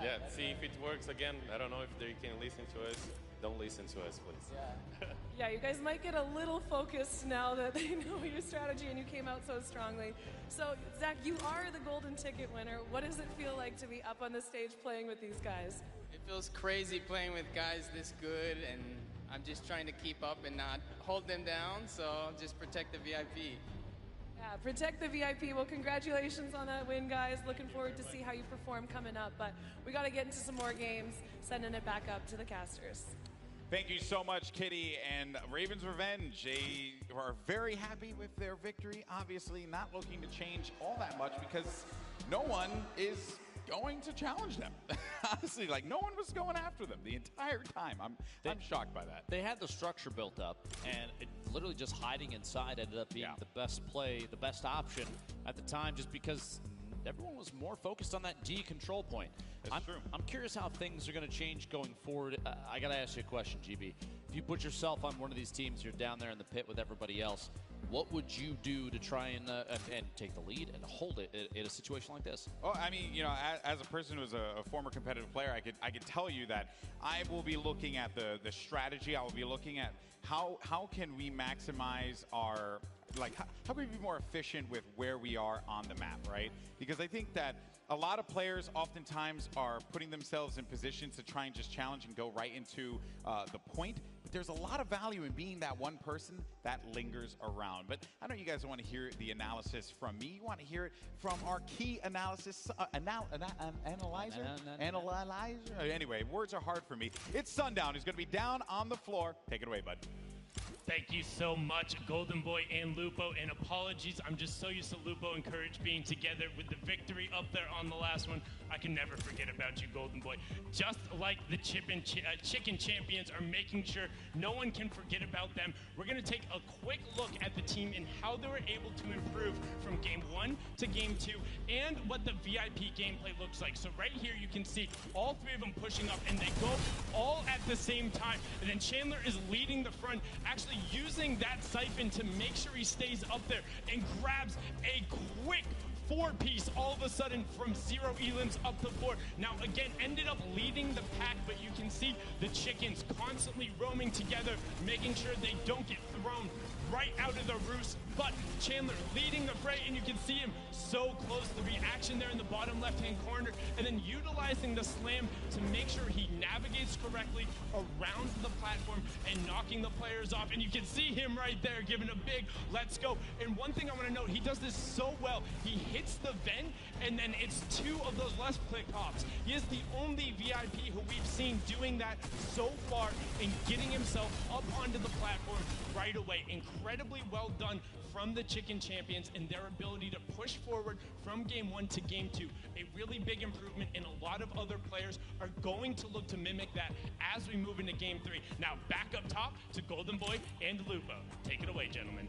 Yeah, see if it works again. I don't know if they can listen to us. Don't listen to us, please. Yeah. Yeah, you guys might get a little focused now that they know your strategy and you came out so strongly. So, Zach, you are the golden ticket winner. What does it feel like to be up on the stage playing with these guys? It feels crazy playing with guys this good, and I'm just trying to keep up and not hold them down, so just protect the VIP. Yeah, protect the VIP. Well, congratulations on that win, guys. Looking forward to see how you perform coming up. But we got to get into some more games, sending it back up to the casters. Thank you so much, Kitty. And Raven's Revenge, they are very happy with their victory. Obviously not looking to change all that much because no one is going to challenge them. Honestly, like no one was going after them the entire time. I'm shocked by that. They had the structure built up, and it literally just hiding inside ended up being the best play, the best option at the time, just because everyone was more focused on that D control point. That's true. I'm curious how things are going to change going forward. I got to ask you a question, GB. If you put yourself on one of these teams, you're down there in the pit with everybody else, what would you do to try and take the lead and hold it in a situation like this? Oh, I mean, you know, as a person who's a former competitive player, I could tell you that I will be looking at the strategy. I will be looking at how can we maximize our, like, how can we be more efficient with where we are on the map, right? Because I think that a lot of players oftentimes are putting themselves in positions to try and just challenge and go right into the point. But there's a lot of value in being that one person that lingers around. But I know you guys want to hear the analysis from me. You want to hear it from our key analysis analyzer. Anyway, words are hard for me. It's Sundown, who's going to be down on the floor. Take it away, bud. Thank you so much, Golden Boy and Lupo, and apologies, I'm just so used to Lupo and Courage being together with the victory up there on the last one. I can never forget about you, Golden Boy. Just like the Chicken Champions are making sure no one can forget about them, we're going to take a quick look at the team and how they were able to improve from Game 1 to Game 2 and what the VIP gameplay looks like. So right here you can see all three of them pushing up, and they go all at the same time. And then Chandler is leading the front, actually using that siphon to make sure he stays up there and grabs a quick 4-piece all of a sudden from 0 elims up to 4. Now again, ended up leading the pack, but you can see the chickens constantly roaming together, making sure they don't get thrown right out of the roost. But Chandler leading the fray, and you can see him so close. The reaction there in the bottom left-hand corner, and then utilizing the slam to make sure he navigates correctly around the platform and knocking the players off. And you can see him right there giving a big let's go. And one thing I want to note, he does this so well. He hits the vent, and then it's 2 of those left click hops. He is the only VIP who we've seen doing that so far and getting himself up onto the platform right away. Incredibly well done from the Chicken Champions and their ability to push forward from Game 1 to Game 2. A really big improvement, and a lot of other players are going to look to mimic that as we move into Game 3. Now back up top to Golden Boy and Lupo. Take it away, gentlemen.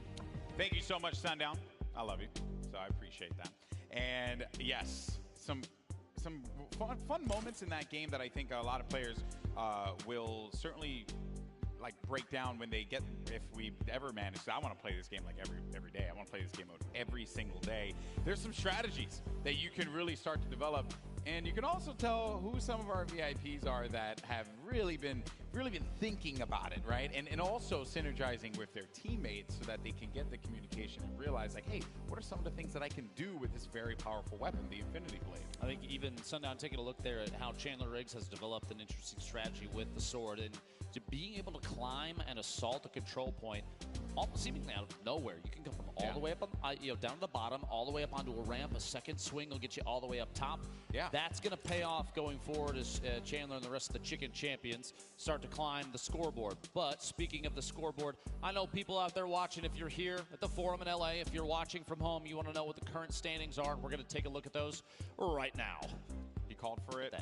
Thank you so much, Sundown. I love you, so I appreciate that. And yes, some fun moments in that game that I think a lot of players will certainly like break down when they get, if we ever manage to. I want to play this game like every day. I want to play this game mode every single day. There's some strategies that you can really start to develop, and you can also tell who some of our VIPs are that have really been thinking about it, right? And also synergizing with their teammates so that they can get the communication and realize, like, hey, what are some of the things that I can do with this very powerful weapon, the Infinity Blade? I think even Sundown taking a look there at how Chandler Riggs has developed an interesting strategy with the sword, and to being able to climb and assault a control point almost seemingly out of nowhere. You can go from all the way up, down to the bottom, all the way up onto a ramp. A second swing will get you all the way up top. Yeah, that's going to pay off going forward as Chandler and the rest of the Chicken Champions start to climb the scoreboard. But speaking of the scoreboard, I know people out there watching. If you're here at the Forum in LA, if you're watching from home, you want to know what the current standings are. We're going to take a look at those right now. He called for it. Look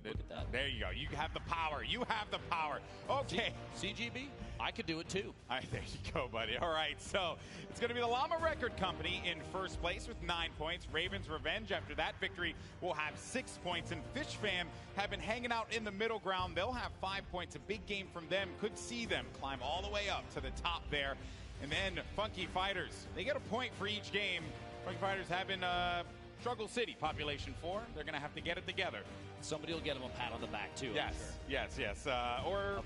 at that. There you go. You have the power. You have the power. Okay. CGB, I could do it too. There you go, buddy. All right, so it's going to be the Llama Record Company in first place with 9 points. Ravens Revenge, after that victory, will have 6 points. And Fish Fam have been hanging out in the middle ground. They'll have 5 points. A big game from them. Could see them climb all the way up to the top there. And then Funky Fighters, they get a point for each game. Funky Fighters have been Struggle City, population 4. They're going to have to get it together. Somebody will get them a pat on the back, too. Yes, yes. Or,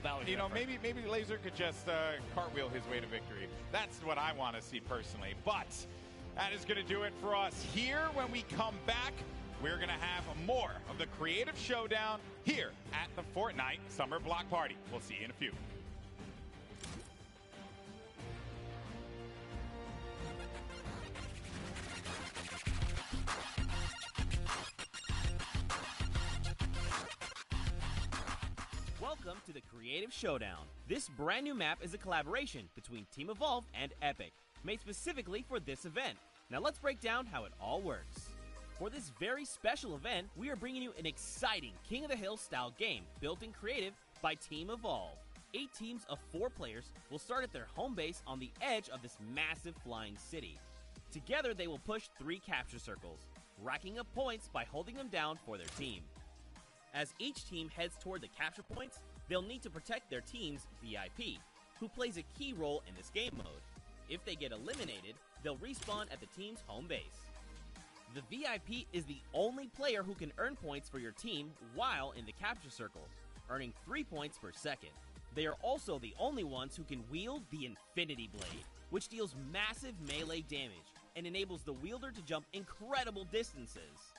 maybe Laser could just cartwheel his way to victory. That's what I want to see personally. But that is going to do it for us here. When we come back, we're going to have more of the Creative Showdown here at the Fortnite Summer Block Party. We'll see you in a few. Welcome to the Creative Showdown. This brand new map is a collaboration between Team Evolve and Epic, made specifically for this event. Now let's break down how it all works. For this very special event, we are bringing you an exciting King of the Hill style game built in creative by Team Evolve. 8 teams of 4 players will start at their home base on the edge of this massive flying city. Together they will push 3 capture circles, racking up points by holding them down for their team. As each team heads toward the capture points, they'll need to protect their team's VIP, who plays a key role in this game mode. If they get eliminated, they'll respawn at the team's home base. The VIP is the only player who can earn points for your team while in the capture circle, earning 3 points per second. They are also the only ones who can wield the Infinity Blade, which deals massive melee damage and enables the wielder to jump incredible distances.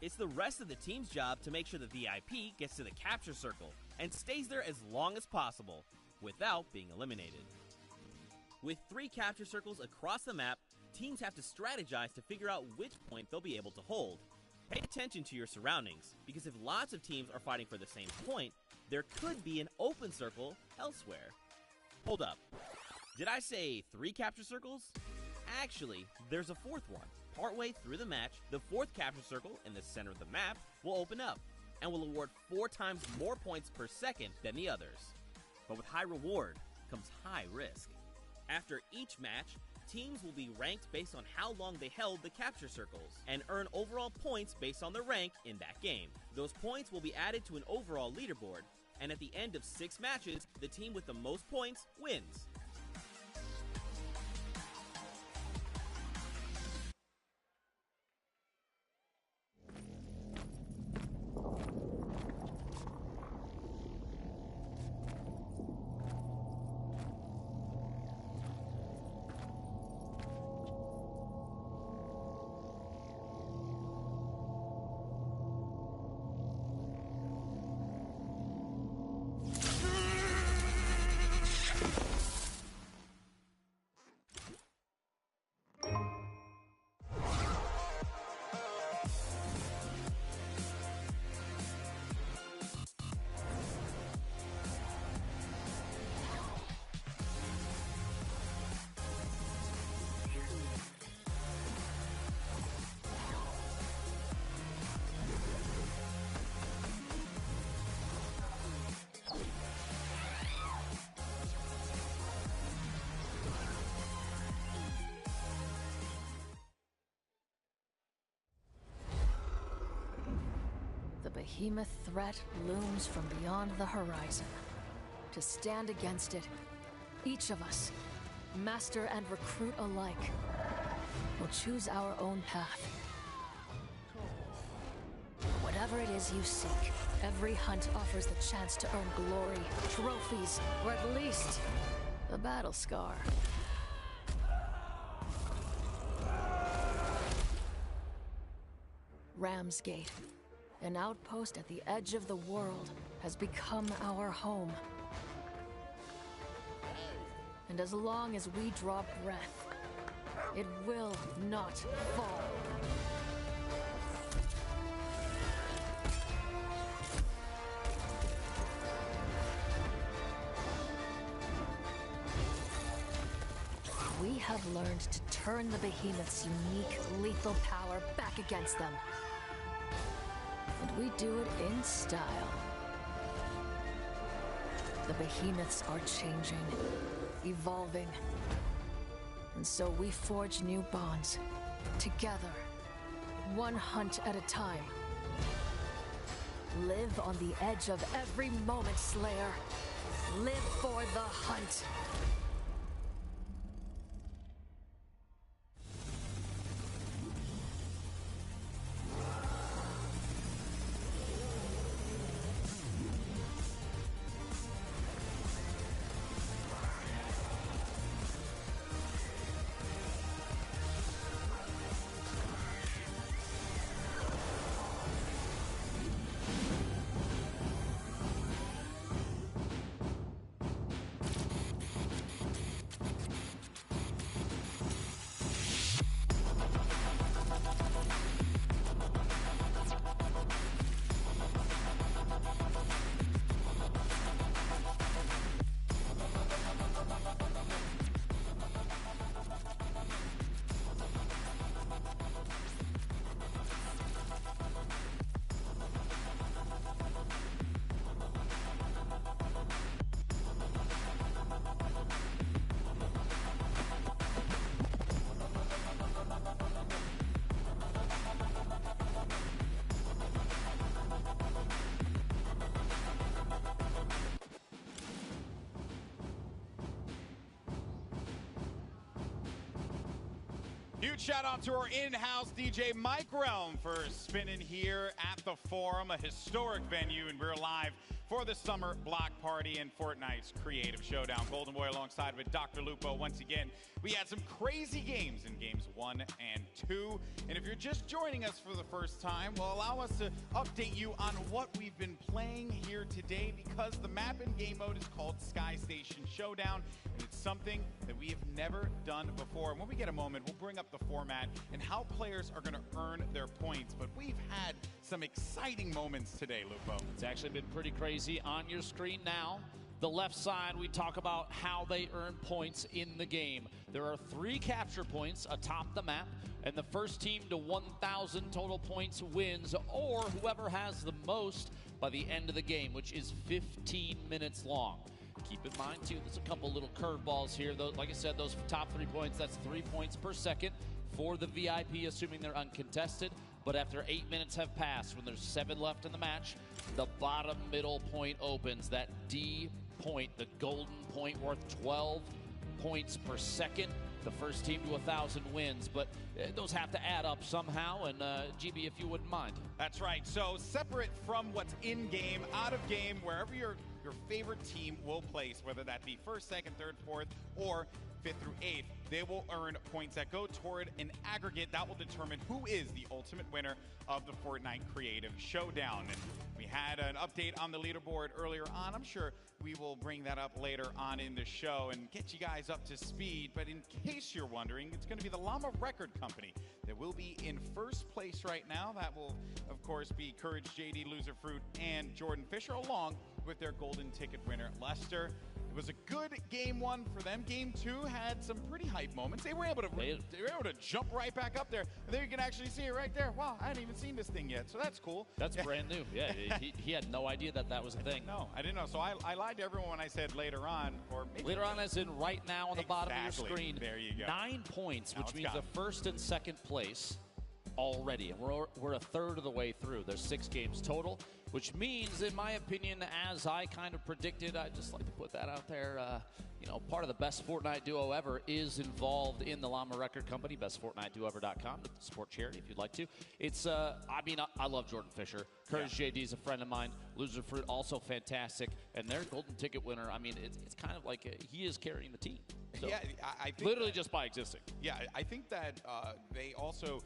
It's the rest of the team's job to make sure the VIP gets to the capture circle and stays there as long as possible without being eliminated. With 3 capture circles across the map, teams have to strategize to figure out which point they'll be able to hold. Pay attention to your surroundings, because if lots of teams are fighting for the same point, there could be an open circle elsewhere. Hold up. Did I say 3 capture circles? Actually, there's a 4th one. Partway through the match, the 4th capture circle in the center of the map will open up and will award 4 times more points per second than the others. But with high reward comes high risk. After each match, teams will be ranked based on how long they held the capture circles and earn overall points based on their rank in that game. Those points will be added to an overall leaderboard, and at the end of 6 matches, the team with the most points wins. The behemoth threat looms from beyond the horizon. To stand against it, each of us, master and recruit alike, will choose our own path. Whatever it is you seek, every hunt offers the chance to earn glory, trophies, or at least a battle scar. Ramsgate, an outpost at the edge of the world, has become our home. And as long as we draw breath, it will not fall. We have learned to turn the behemoth's unique, lethal power back against them. And we do it in style. The behemoths are changing, evolving. And so we forge new bonds, together, one hunt at a time. Live on the edge of every moment, Slayer. Live for the hunt. Huge shout out to our in-house DJ Mike Realm for spinning here at the Forum, a historic venue, and we're live for the summer block party and Fortnite's creative showdown. Golden Boy alongside with Dr. Lupo. Once again, we had some crazy games in games 1 and 2. And if you're just joining us for the first time, well, allow us to update you on what we've been playing here today, because the map and game mode is called Sky Station Showdown, and it's something that we have never done before. And when we get a moment, we'll bring up the format and how players are going to earn their points. But we've had some exciting moments today, Lupo. It's actually been pretty crazy. On your screen now, the left side, we talk about how they earn points in the game. There are 3 capture points atop the map, and the first team to 1,000 total points wins, or whoever has the most by the end of the game, which is 15 minutes long. Keep in mind, too, there's a couple little curveballs here. Like I said, those top 3 points, that's 3 points per second for the VIP, assuming they're uncontested. But after 8 minutes have passed, when there's 7 left in the match, the bottom middle point opens. That D point, the golden point, worth 12 points per second. The first team to 1,000 wins, but those have to add up somehow, and GB, if you wouldn't mind. That's right. So separate from what's in-game, out-of-game, wherever your favorite team will place, whether that be first, second, third, fourth, or 5th through 8th, they will earn points that go toward an aggregate that will determine who is the ultimate winner of the Fortnite Creative Showdown. And we had an update on the leaderboard earlier on. I'm sure we will bring that up later on in the show and get you guys up to speed. But in case you're wondering, it's going to be the Llama Record Company that will be in first place right now. That will, of course, be Courage, JD, Loser Fruit, and Jordan Fisher, along with their golden ticket winner, Lester. It was a good game 1 for them. Game 2 had some pretty hype moments. They were able to jump right back up there. And there you can actually see it right there. Wow, I hadn't even seen this thing yet, so that's cool. That's brand new. Yeah, he had no idea that was a thing. No, I didn't know. So I lied to everyone when I said later on. Or maybe later on as in right now on the bottom of your screen. There you go. 9 points, which means the first and second place already. And we're a third of the way through. There's 6 games total, which means, in my opinion, as I kind of predicted, I'd just like to put that out there, part of the best Fortnite duo ever is involved in the Llama Record Company, bestfortniteduoever.com, to support charity if you'd like to. It's, I love Jordan Fisher. Courage JD is a friend of mine. Loser Fruit, also fantastic. And their golden ticket winner, it's kind of like he is carrying the team. So, yeah, I think literally just by existing. Yeah, I think that they also...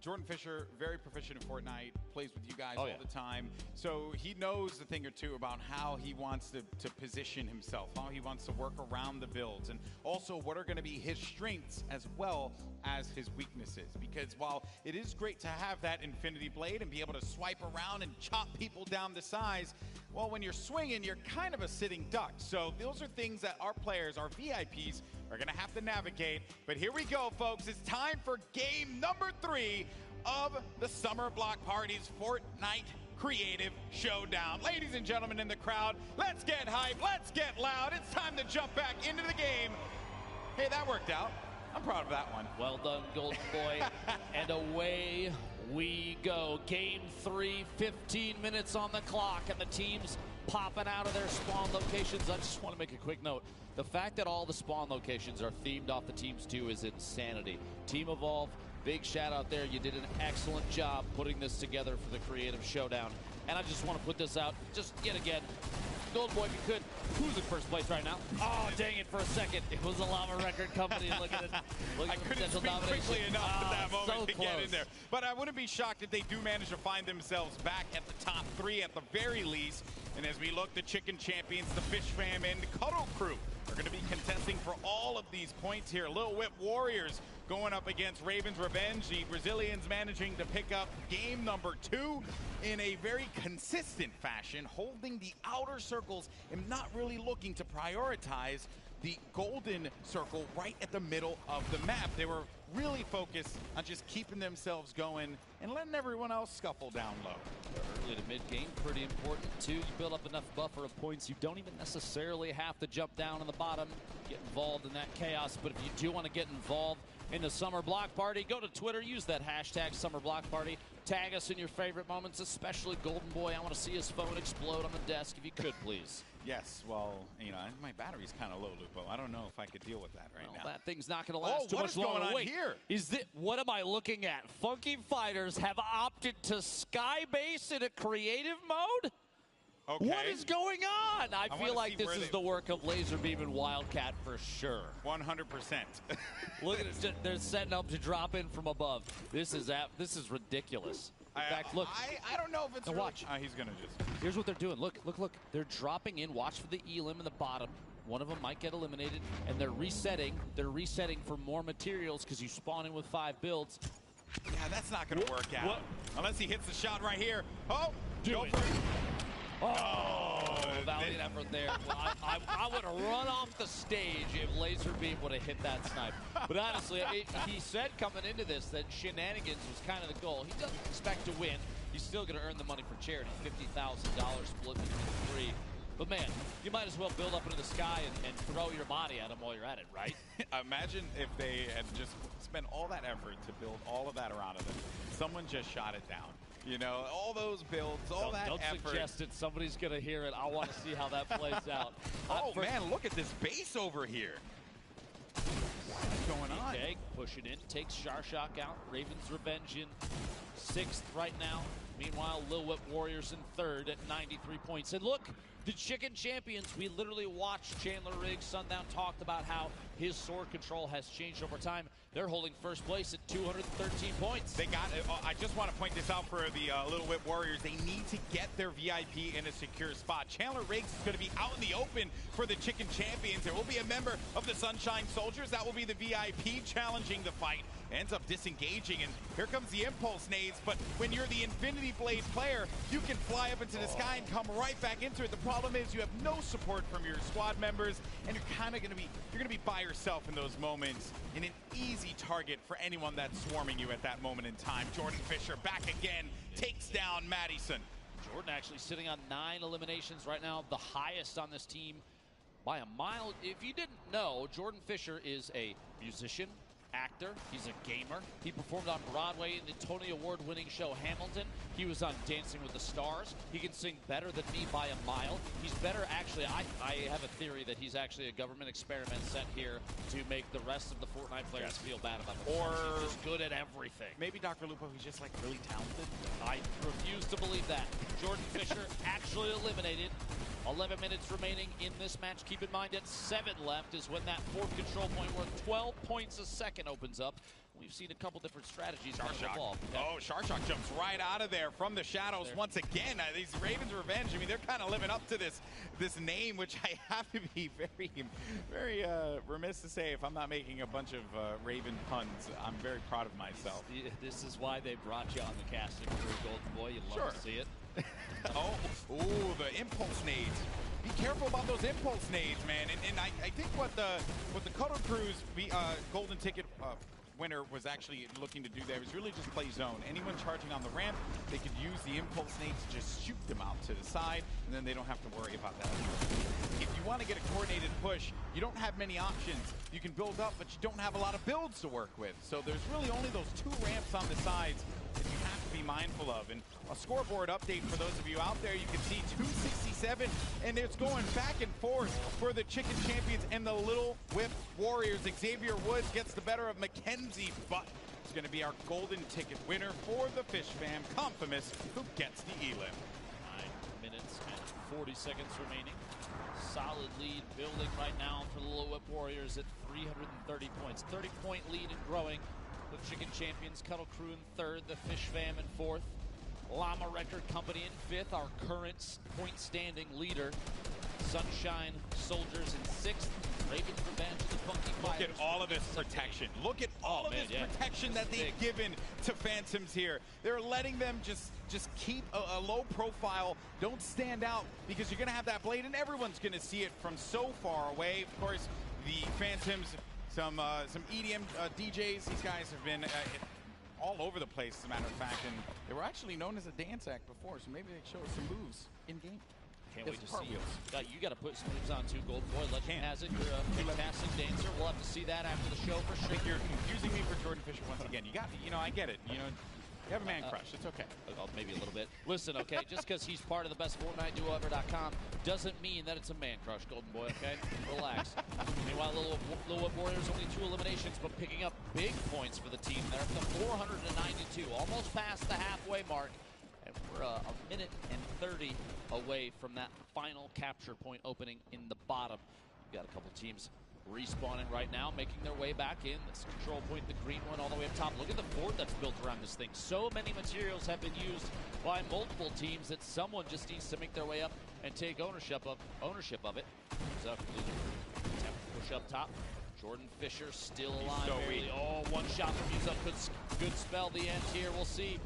Jordan Fisher, very proficient in Fortnite, plays with you guys all the time. So he knows a thing or two about how he wants to position himself, how he wants to work around the builds, and also what are going to be his strengths as well as his weaknesses. Because while it is great to have that Infinity Blade and be able to swipe around and chop people down to size, well, when you're swinging, you're kind of a sitting duck. So those are things that our players, our VIPs, are going to have to navigate. But here we go, folks. It's time for game number 3 of the Summer Block Party's Fortnite Creative Showdown. Ladies and gentlemen in the crowd, let's get hype, let's get loud. It's time to jump back into the game. Hey, that worked out. I'm proud of that one. Well done, Golden Boy. And away we go. Game 3, 15 minutes on the clock, and the team's popping out of their spawn locations. I just want to make a quick note. The fact that all the spawn locations are themed off the teams too is insanity. Team Evolve, big shout out there. You did an excellent job putting this together for the Creative Showdown. And I just want to put this out just yet again. Golden Boy, if you could, who's in first place right now? Oh, dang it for a second. It was a Llama Record Company. Look at it. I couldn't speak quickly enough at that moment to get in there. Close. But I wouldn't be shocked if they do manage to find themselves back at the top 3 at the very least. And as we look, the Chicken Champions, the Fish Fam, and the Cuddle Crew are going to be contesting for all of these points here. Lil Whip Warriors going up against Raven's Revenge. The Brazilians managing to pick up game number 2 in a very consistent fashion, holding the outer circles and not really looking to prioritize the golden circle right at the middle of the map. They were really focused on just keeping themselves going and letting everyone else scuffle down low. Early to mid-game, pretty important too. You build up enough buffer of points. You don't even necessarily have to jump down on the bottom, get involved in that chaos. But if you do want to get involved in the Summer Block Party, go to Twitter, use that hashtag Summer Block Party. Tag us in your favorite moments, especially Golden Boy. I want to see his phone explode on the desk, if you could, please. Yes, well, you know, my battery's kind of low, Lupo. I don't know if I could deal with that right now. That thing's not going to last too what much is going longer. on Wait, here? What am I looking at? Funky Fighters have opted to skybase in a creative mode? Okay. What is going on? I feel like this is the work of Laserbeam and Wildcat for sure. 100%. Look at it. They're setting up to drop in from above. This is ridiculous. In fact, look. I don't know if it's now watch. He's going to just. Here's what they're doing. Look. They're dropping in. Watch for the elim in the bottom. One of them might get eliminated, and they're resetting. They're resetting for more materials because you spawn in with 5 builds. Yeah, that's not going to work out. What? Unless he hits the shot right here. Oh, Do it. For it. Oh, valiant effort there. Well, I would have run off the stage if Laserbeam would have hit that snipe. But honestly, he said coming into this that shenanigans was kind of the goal. He doesn't expect to win. He's still going to earn the money for charity, $50,000 split between 3. But man, you might as well build up into the sky and throw your body at him while you're at it, right? Imagine if they had just spent all that effort to build all of that around them. Someone just shot it down. You know, all those builds, all that effort. Don't suggest it. Somebody's going to hear it. I want to see how that plays out. Man, look at this base over here. What's going on? Okay, push it in. Takes Sharshock out. Raven's Revenge in 6th right now. Meanwhile, Lil Whip Warriors in 3rd at 93 points. And look, the Chicken Champions, we literally watched Chandler Riggs. Sundown talked about how his sword control has changed over time. They're holding 1st place at 213 points. They got it. I just want to point this out for the Little Whip Warriors. They need to get their VIP in a secure spot. Chandler Riggs is going to be out in the open for the Chicken Champions. There will be a member of the Sunshine Soldiers. That will be the VIP challenging the fight. Ends up disengaging, and here comes the impulse nades. But when you're the Infinity Blade player, you can fly up into the sky and come right back into it. The problem is you have no support from your squad members, and you're kind of going to be by yourself in those moments, and an easy target for anyone that's swarming you at that moment in time. Jordan Fisher back again, takes down Madison. Jordan actually sitting on 9 eliminations right now, the highest on this team by a mile. If you didn't know, Jordan Fisher is a musician, actor, he's a gamer. He performed on Broadway in the Tony Award-winning show Hamilton. He was on Dancing with the Stars. He can sing better than me by a mile. He's better, actually, I have a theory that he's actually a government experiment sent here to make the rest of the Fortnite players feel bad about themselves. He's just good at everything. Maybe Dr. Lupo, he's just like really talented. I refuse to believe that. Jordan Fisher actually eliminated. 11 minutes remaining in this match. Keep in mind at 7 left is when that 4th control point worth 12 points a second opens up. We've seen a couple different strategies. Sharshock. Oh, Sharshock jumps right out of there from the shadows once again. These Ravens Revenge, I mean, they're kind of living up to this name, which I have to be very remiss to say if I'm not making a bunch of Raven puns. I'm very proud of myself. This is why they brought you on the casting crew, Golden Boy. You love to see it. Ooh, the impulse nades. Be careful about those impulse nades, man. And I think what the Cuddle Crew's golden ticket winner was actually looking to do there was really just play zone. Anyone charging on the ramp, they could use the impulse nades to just shoot them out to the side, and then they don't have to worry about that. If you want to get a coordinated push, you don't have many options. You can build up, but you don't have a lot of builds to work with. So there's really only those 2 ramps on the sides that you have to be mindful of. And a scoreboard update for those of you out there, you can see 267, and it's going back and forth for the Chicken Champions and the Little Whip Warriors. Xavier Woods gets the better of Mackenzie, but it's going to be our golden ticket winner for the Fish Fam, Confamous, who gets the elim. 9 minutes and 40 seconds remaining. Solid lead building right now for the Little Whip Warriors at 330 points. 30-point lead and growing. The Chicken Champions, Cuddle Crew in 3rd, the Fish Fam in 4th. Llama Record Company in 5th, our current point standing leader. Sunshine Soldiers in 6th. Raven's Revenge of the Funky Fighters. Look at all of this protection. Look at all of this protection that they've given to Phantoms here. They're letting them just keep a low profile. Don't stand out because you're going to have that blade and everyone's going to see it from so far away. Of course, the Phantoms, some EDM DJs. These guys have been all over the place, as a matter of fact, and they were actually known as a dance act before, so maybe they show us some moves in game. Can't wait to see you. You got to put some moves on too, Golden Boy. Legend has it. You're a fantastic dancer. We'll have to see that after the show for sure. I think you're confusing me for Jordan Fisher once again. You got, I get it. You have a man crush. It's okay. Maybe a little bit. Listen, okay, just because he's part of the best Fortnite duo ever.com doesn't mean that it's a man crush, Golden Boy, okay? Relax. Meanwhile, Little Whip Warriors only 2 eliminations, but picking up big points for the team. They're up to 492, almost past the halfway mark. And we're a minute and 30 away from that final capture point opening in the bottom. We've got a couple teams respawning right now, making their way back in. This control point, the green one all the way up top. Look at the fort that's built around this thing. So many materials have been used by multiple teams that someone just needs to make their way up and take ownership of it. So, push up top. Jordan Fisher still alive. So weak. Oh, one shot from Yuzo could spell the end here. We'll see.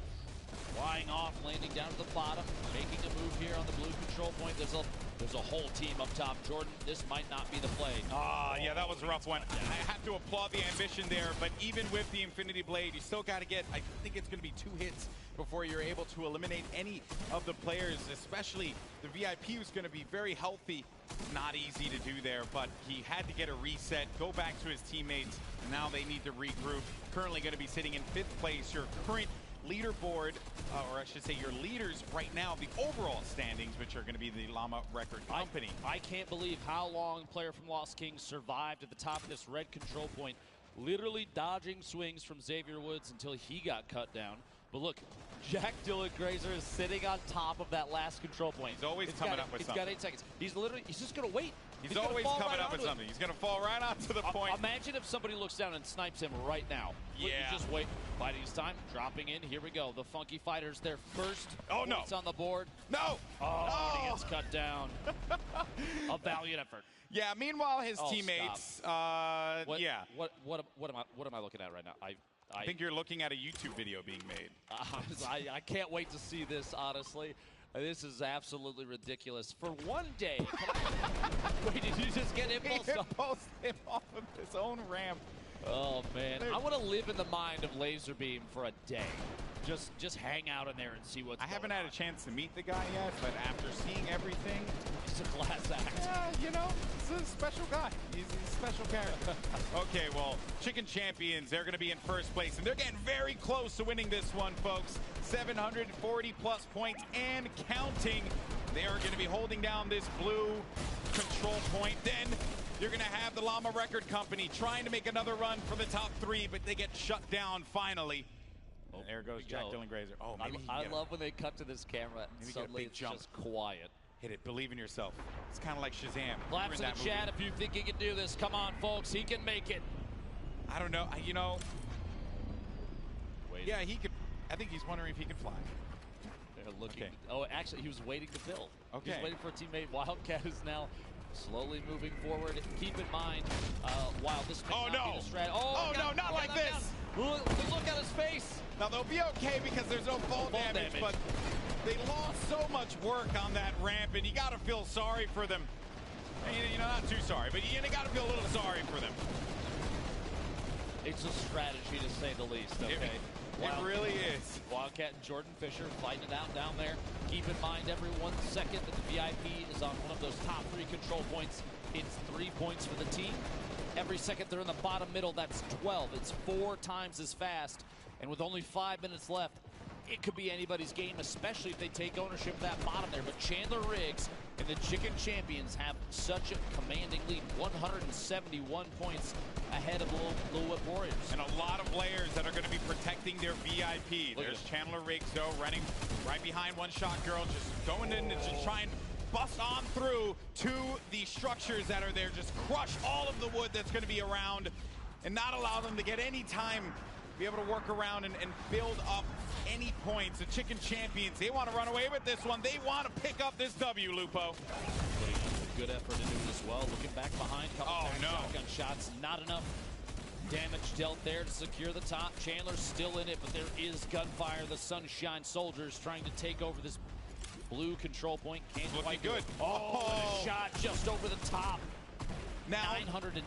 Flying off, landing down to the bottom, making a move here on the blue control point. There's a whole team up top. Jordan, this might not be the play. Yeah, that was a rough one. I have to applaud the ambition there, but even with the Infinity Blade, you still got to get, I think it's going to be 2 hits before you're able to eliminate any of the players, especially the VIP, who's going to be very healthy. Not easy to do there, but he had to get a reset, go back to his teammates, and now they need to regroup. Currently going to be sitting in 5th place. Your current leaderboard, or I should say your leaders right now, the overall standings, which are going to be the Llama Record Company. I can't believe how long a player from Lost Kings survived at the top of this red control point, literally dodging swings from Xavier Woods until he got cut down. But look, Jack Dylan Grazer is sitting on top of that last control point. He's always coming up with something. He's got 8 seconds. He's just going to wait. He's always coming up with something. He's going to fall right onto the point. Imagine if somebody looks down and snipes him right now. Yeah. Just wait. Fighting his time. Dropping in. Here we go. The Funky Fighters, their first points on the board. No. Oh, he gets cut down. A valiant effort. Yeah, meanwhile, his teammates, What am I looking at right now? I think you're looking at a YouTube video being made. I can't wait to see this, honestly. This is absolutely ridiculous. For one day, wait, did you just get impulse? He impulsed him off of his own ramp. Oh, man. I want to live in the mind of Laserbeam for a day. Just hang out in there and see what's going on. I haven't had a chance to meet the guy yet, but after seeing everything, he's a class act. Yeah, you know, he's a special guy. He's a special character. Okay, well, Chicken Champions, they're going to be in 1st place, and they're getting very close to winning this one, folks. 740 plus points and counting. They are going to be holding down this blue control point. Then you're going to have the Llama Record Company trying to make another run for the top 3, but they get shut down finally. Oh, there goes Jack Dylan Grazer. Oh, maybe I love when they cut to this camera and suddenly it's just quiet. Hit it. Believe in yourself. It's kind of like Shazam. Claps in the chat if you think he can do this. Come on, folks. He can make it. I don't know. You know. Yeah, he could. I think he's wondering if he can fly. They're looking. Okay. Oh, actually, he was waiting to build. Okay. He was waiting for a teammate. Wildcat is now slowly moving forward. Keep in mind, while this may not be the strat. Oh, no, not like this. Look at his face. Now, they'll be okay because there's no fall damage, but they lost so much work on that ramp, and you got to feel sorry for them. You know, not too sorry, but you got to feel a little sorry for them. It's a strategy, to say the least, okay? It really is. Wildcat and Jordan Fisher fighting it out down there. Keep in mind, every 1 second that the VIP is on one of those top 3 control points, it's 3 points for the team. Every second they're in the bottom middle, that's 12. It's 4 times as fast. And with only 5 minutes left, it could be anybody's game, especially if they take ownership of that bottom there. But Chandler Riggs and the Chicken Champions have such a commanding lead, 171 points ahead of Little Whip Warriors. And a lot of players that are going to be protecting their VIP. There's Chandler Riggs, though, running right behind One Shot Girl, just going in and just trying bust on through to the structures that are there, just crush all of the wood that's going to be around and not allow them to get any time, be able to work around and build up any points. The Chicken Champions, they want to run away with this one. They want to pick up this W, Lupo. Good effort to do it as well. Looking back behind, shotgun shots, not enough damage dealt there to secure the top. Chandler's still in it, but there is gunfire. The Sunshine Soldiers trying to take over this blue control point. Can't quite do it. Oh, and a shot just over the top. Now, 909.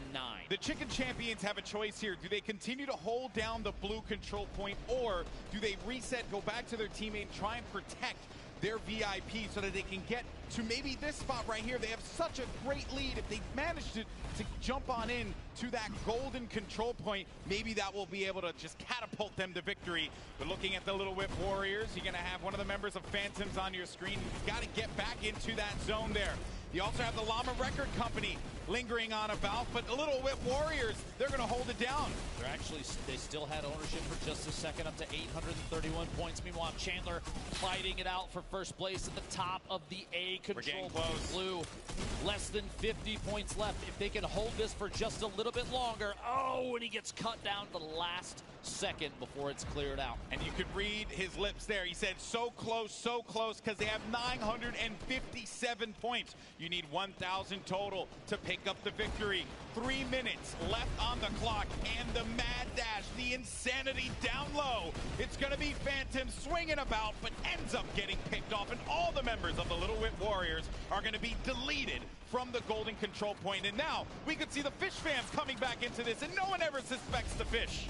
The Chicken Champions have a choice here. Do they continue to hold down the blue control point, or do they reset, go back to their teammate, and try and protect their VIP so that they can get to maybe this spot right here? They have such a great lead. If they manage to jump on in to that golden control point. Maybe that will be able to just catapult them to victory. But looking at the Little Whip Warriors, you're going to have one of the members of Phantoms on your screen. You've got to get back into that zone there. You also have the Llama Record Company lingering on about, but the Little Whip Warriors, they're going to hold it down. They still had ownership for just a second, up to 831 points. Meanwhile, Chandler fighting it out for first place at the top of the A control blue. Less than 50 points left. If they can hold this for just a little bit longer. Oh, and he gets cut down to the last second before it's cleared out. And you could read his lips there. He said, so close, because they have 957 points. You need 1,000 total to pick up the victory. 3 minutes left on the clock, and the mad dash, the insanity down low. It's going to be Phantom swinging about, but ends up getting picked off, and all the members of the Little Whip Warriors are going to be deleted from the golden control point. And now we could see the Fish fans coming back into this, and no one ever suspects the Fish.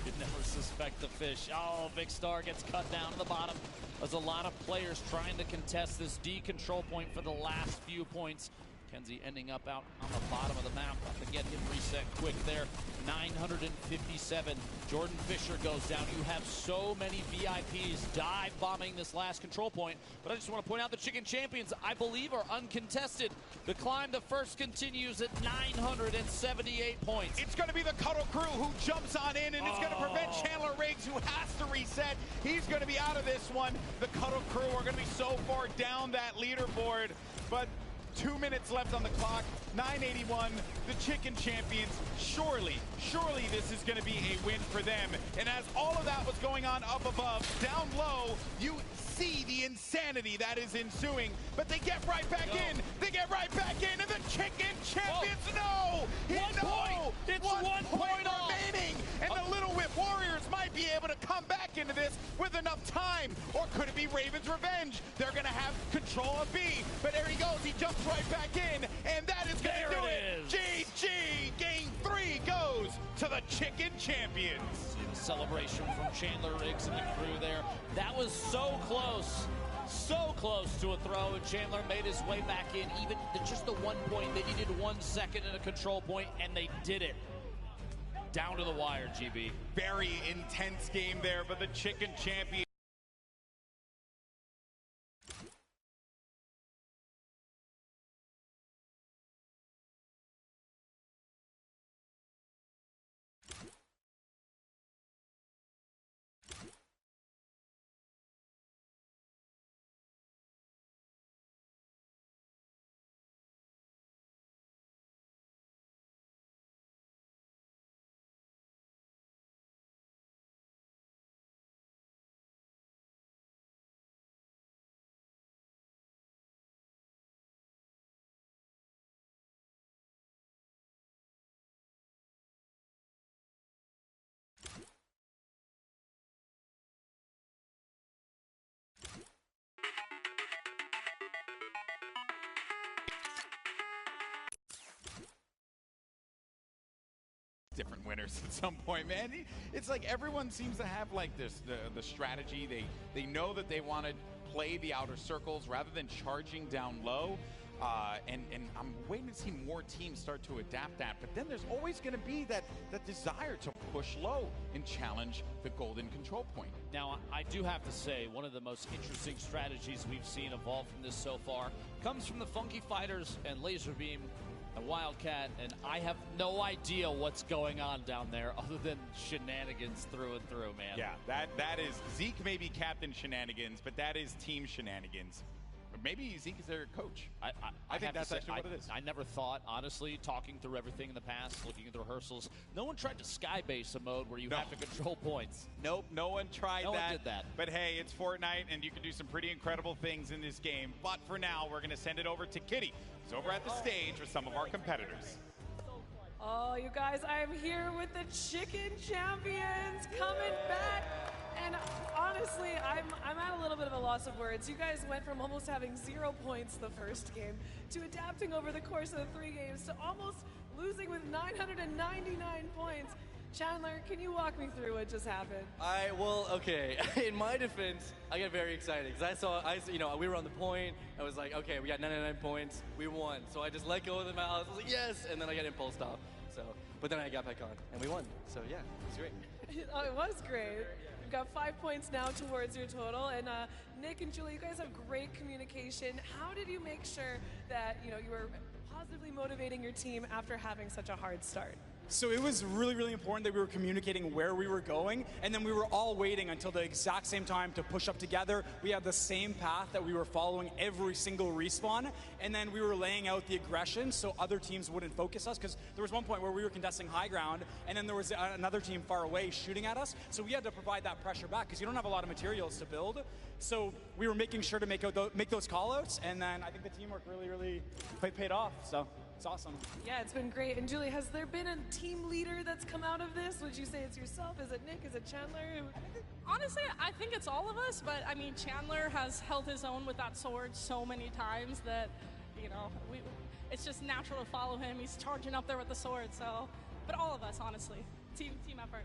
You'd never suspect the Fish. Oh, Big Star gets cut down to the bottom. There's a lot of players trying to contest this D control point for the last few points. Kenzie ending up out on the bottom of the map. Have to get him reset quick there. 957. Jordan Fisher goes down. You have so many VIPs dive bombing this last control point. But I just want to point out the Chicken Champions, I believe, are uncontested. The climb to first continues at 978 points. It's going to be the Cuddle Crew who jumps on in, and it's going to prevent Chandler Riggs, who has to reset. He's going to be out of this one. The Cuddle Crew are going to be so far down that leaderboard. But 2 minutes left on the clock, 981, the Chicken Champions. Surely this is going to be a win for them. And as all of that was going on up above, down low, you see the insanity that is ensuing. But they get right back in. They get right back in, and the Chicken Champions, no! It's 1 point remaining. And the Little Whip Warriors might be able to come back into this with enough time. Or could it be Raven's Revenge? They're going to have control of B. But there he goes. He jumps right back in. And that is going to do it. GG. Game 3 goes to the Chicken Champions. See the celebration from Chandler Riggs and the crew there. That was so close. So close to a throw, and Chandler made his way back in. Even just the 1 point, they needed 1 second in a control point, and they did it. Down to the wire, GB. Very intense game there, but the Chicken Champion. Different winners at some point, man. It's like everyone seems to have like this the strategy. They know that they want to play the outer circles rather than charging down low. And I'm waiting to see more teams start to adapt that. But then there's always going to be that desire to push low and challenge the golden control point. Now, I do have to say, one of the most interesting strategies we've seen evolve from this so far comes from the Funky Fighters and Laserbeam and Wildcat, and I have no idea what's going on down there other than shenanigans through and through, man. Yeah, that is, Zeke may be Captain Shenanigans, but that is team shenanigans. Or maybe Zeke is their coach. I think that's actually what it is. I never thought, honestly, talking through everything in the past, looking at the rehearsals, no one tried to skybase a mode where you have to control points. Nope, no one tried that. No one did that. But hey, it's Fortnite, and you can do some pretty incredible things in this game. But for now, we're going to send it over to Kitty, who's over at the stage with some of our competitors. Oh, you guys, I'm here with the Chicken Champions coming back. And honestly, I'm at a little bit of a loss of words. You guys went from almost having 0 points the first game to adapting over the course of the 3 games to almost losing with 999 points. Chandler, can you walk me through what just happened? Well, okay. In my defense, I get very excited because we were on the point. I was like, okay, we got 99 points. We won. So I just let go of the mouse. I was like, yes, and then I got impulsed off. So but then I got back on, and we won. So yeah, it's great. Oh, it was great. You've got 5 points now towards your total, and Nick and Julie, you guys have great communication. How did you make sure that you were positively motivating your team after having such a hard start? So it was really, really important that we were communicating where we were going, and then we were all waiting until the exact same time to push up together. We had the same path that we were following every single respawn, and then we were laying out the aggression so other teams wouldn't focus us, because there was one point where we were contesting high ground, and then there was another team far away shooting at us, so we had to provide that pressure back, because you don't have a lot of materials to build. So we were making sure to make those call-outs, and then I think the teamwork really, really paid off, so it's awesome. Yeah, it's been great. And Julie, has there been a team leader that's come out of this? Would you say it's yourself? Is it Nick? Is it Chandler? Honestly, I think it's all of us, but I mean, Chandler has held his own with that sword so many times that, it's just natural to follow him. He's charging up there with the sword, so, but all of us, honestly. Team effort.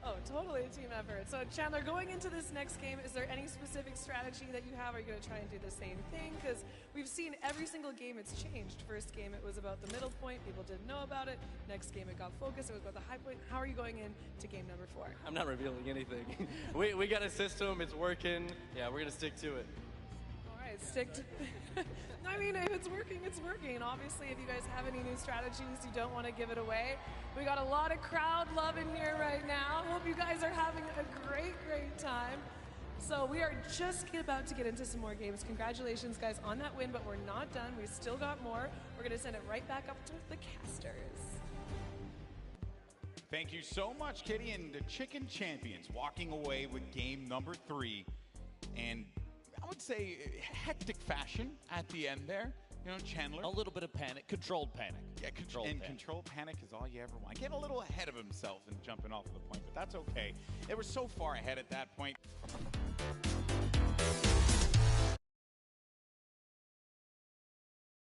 Oh, totally a team effort. So Chandler, going into this next game, is there any specific strategy that you have? Are you going to try and do the same thing? Because we've seen every single game it's changed. First game it was about the middle point, people didn't know about it. Next game it got focused, it was about the high point. How are you going into game number 4? I'm not revealing anything. we got a system, it's working. Yeah, we're going to stick to it. All right, stick to I mean, if it's working, it's working. Obviously, if you guys have any new strategies, you don't want to give it away. We got a lot of crowd love in here right now. Hope you guys are having a great, great time. So we are just about to get into some more games. Congratulations, guys, on that win, but we're not done. We still got more. We're going to send it right back up to the casters. Thank you so much, Kitty, and the Chicken Champions walking away with game number 3. And I would say hectic fashion at the end there. Chandler. A little bit of panic, controlled panic. Yeah, controlled panic is all you ever want. Get a little ahead of himself and jumping off of the point, but that's okay. They were so far ahead at that point.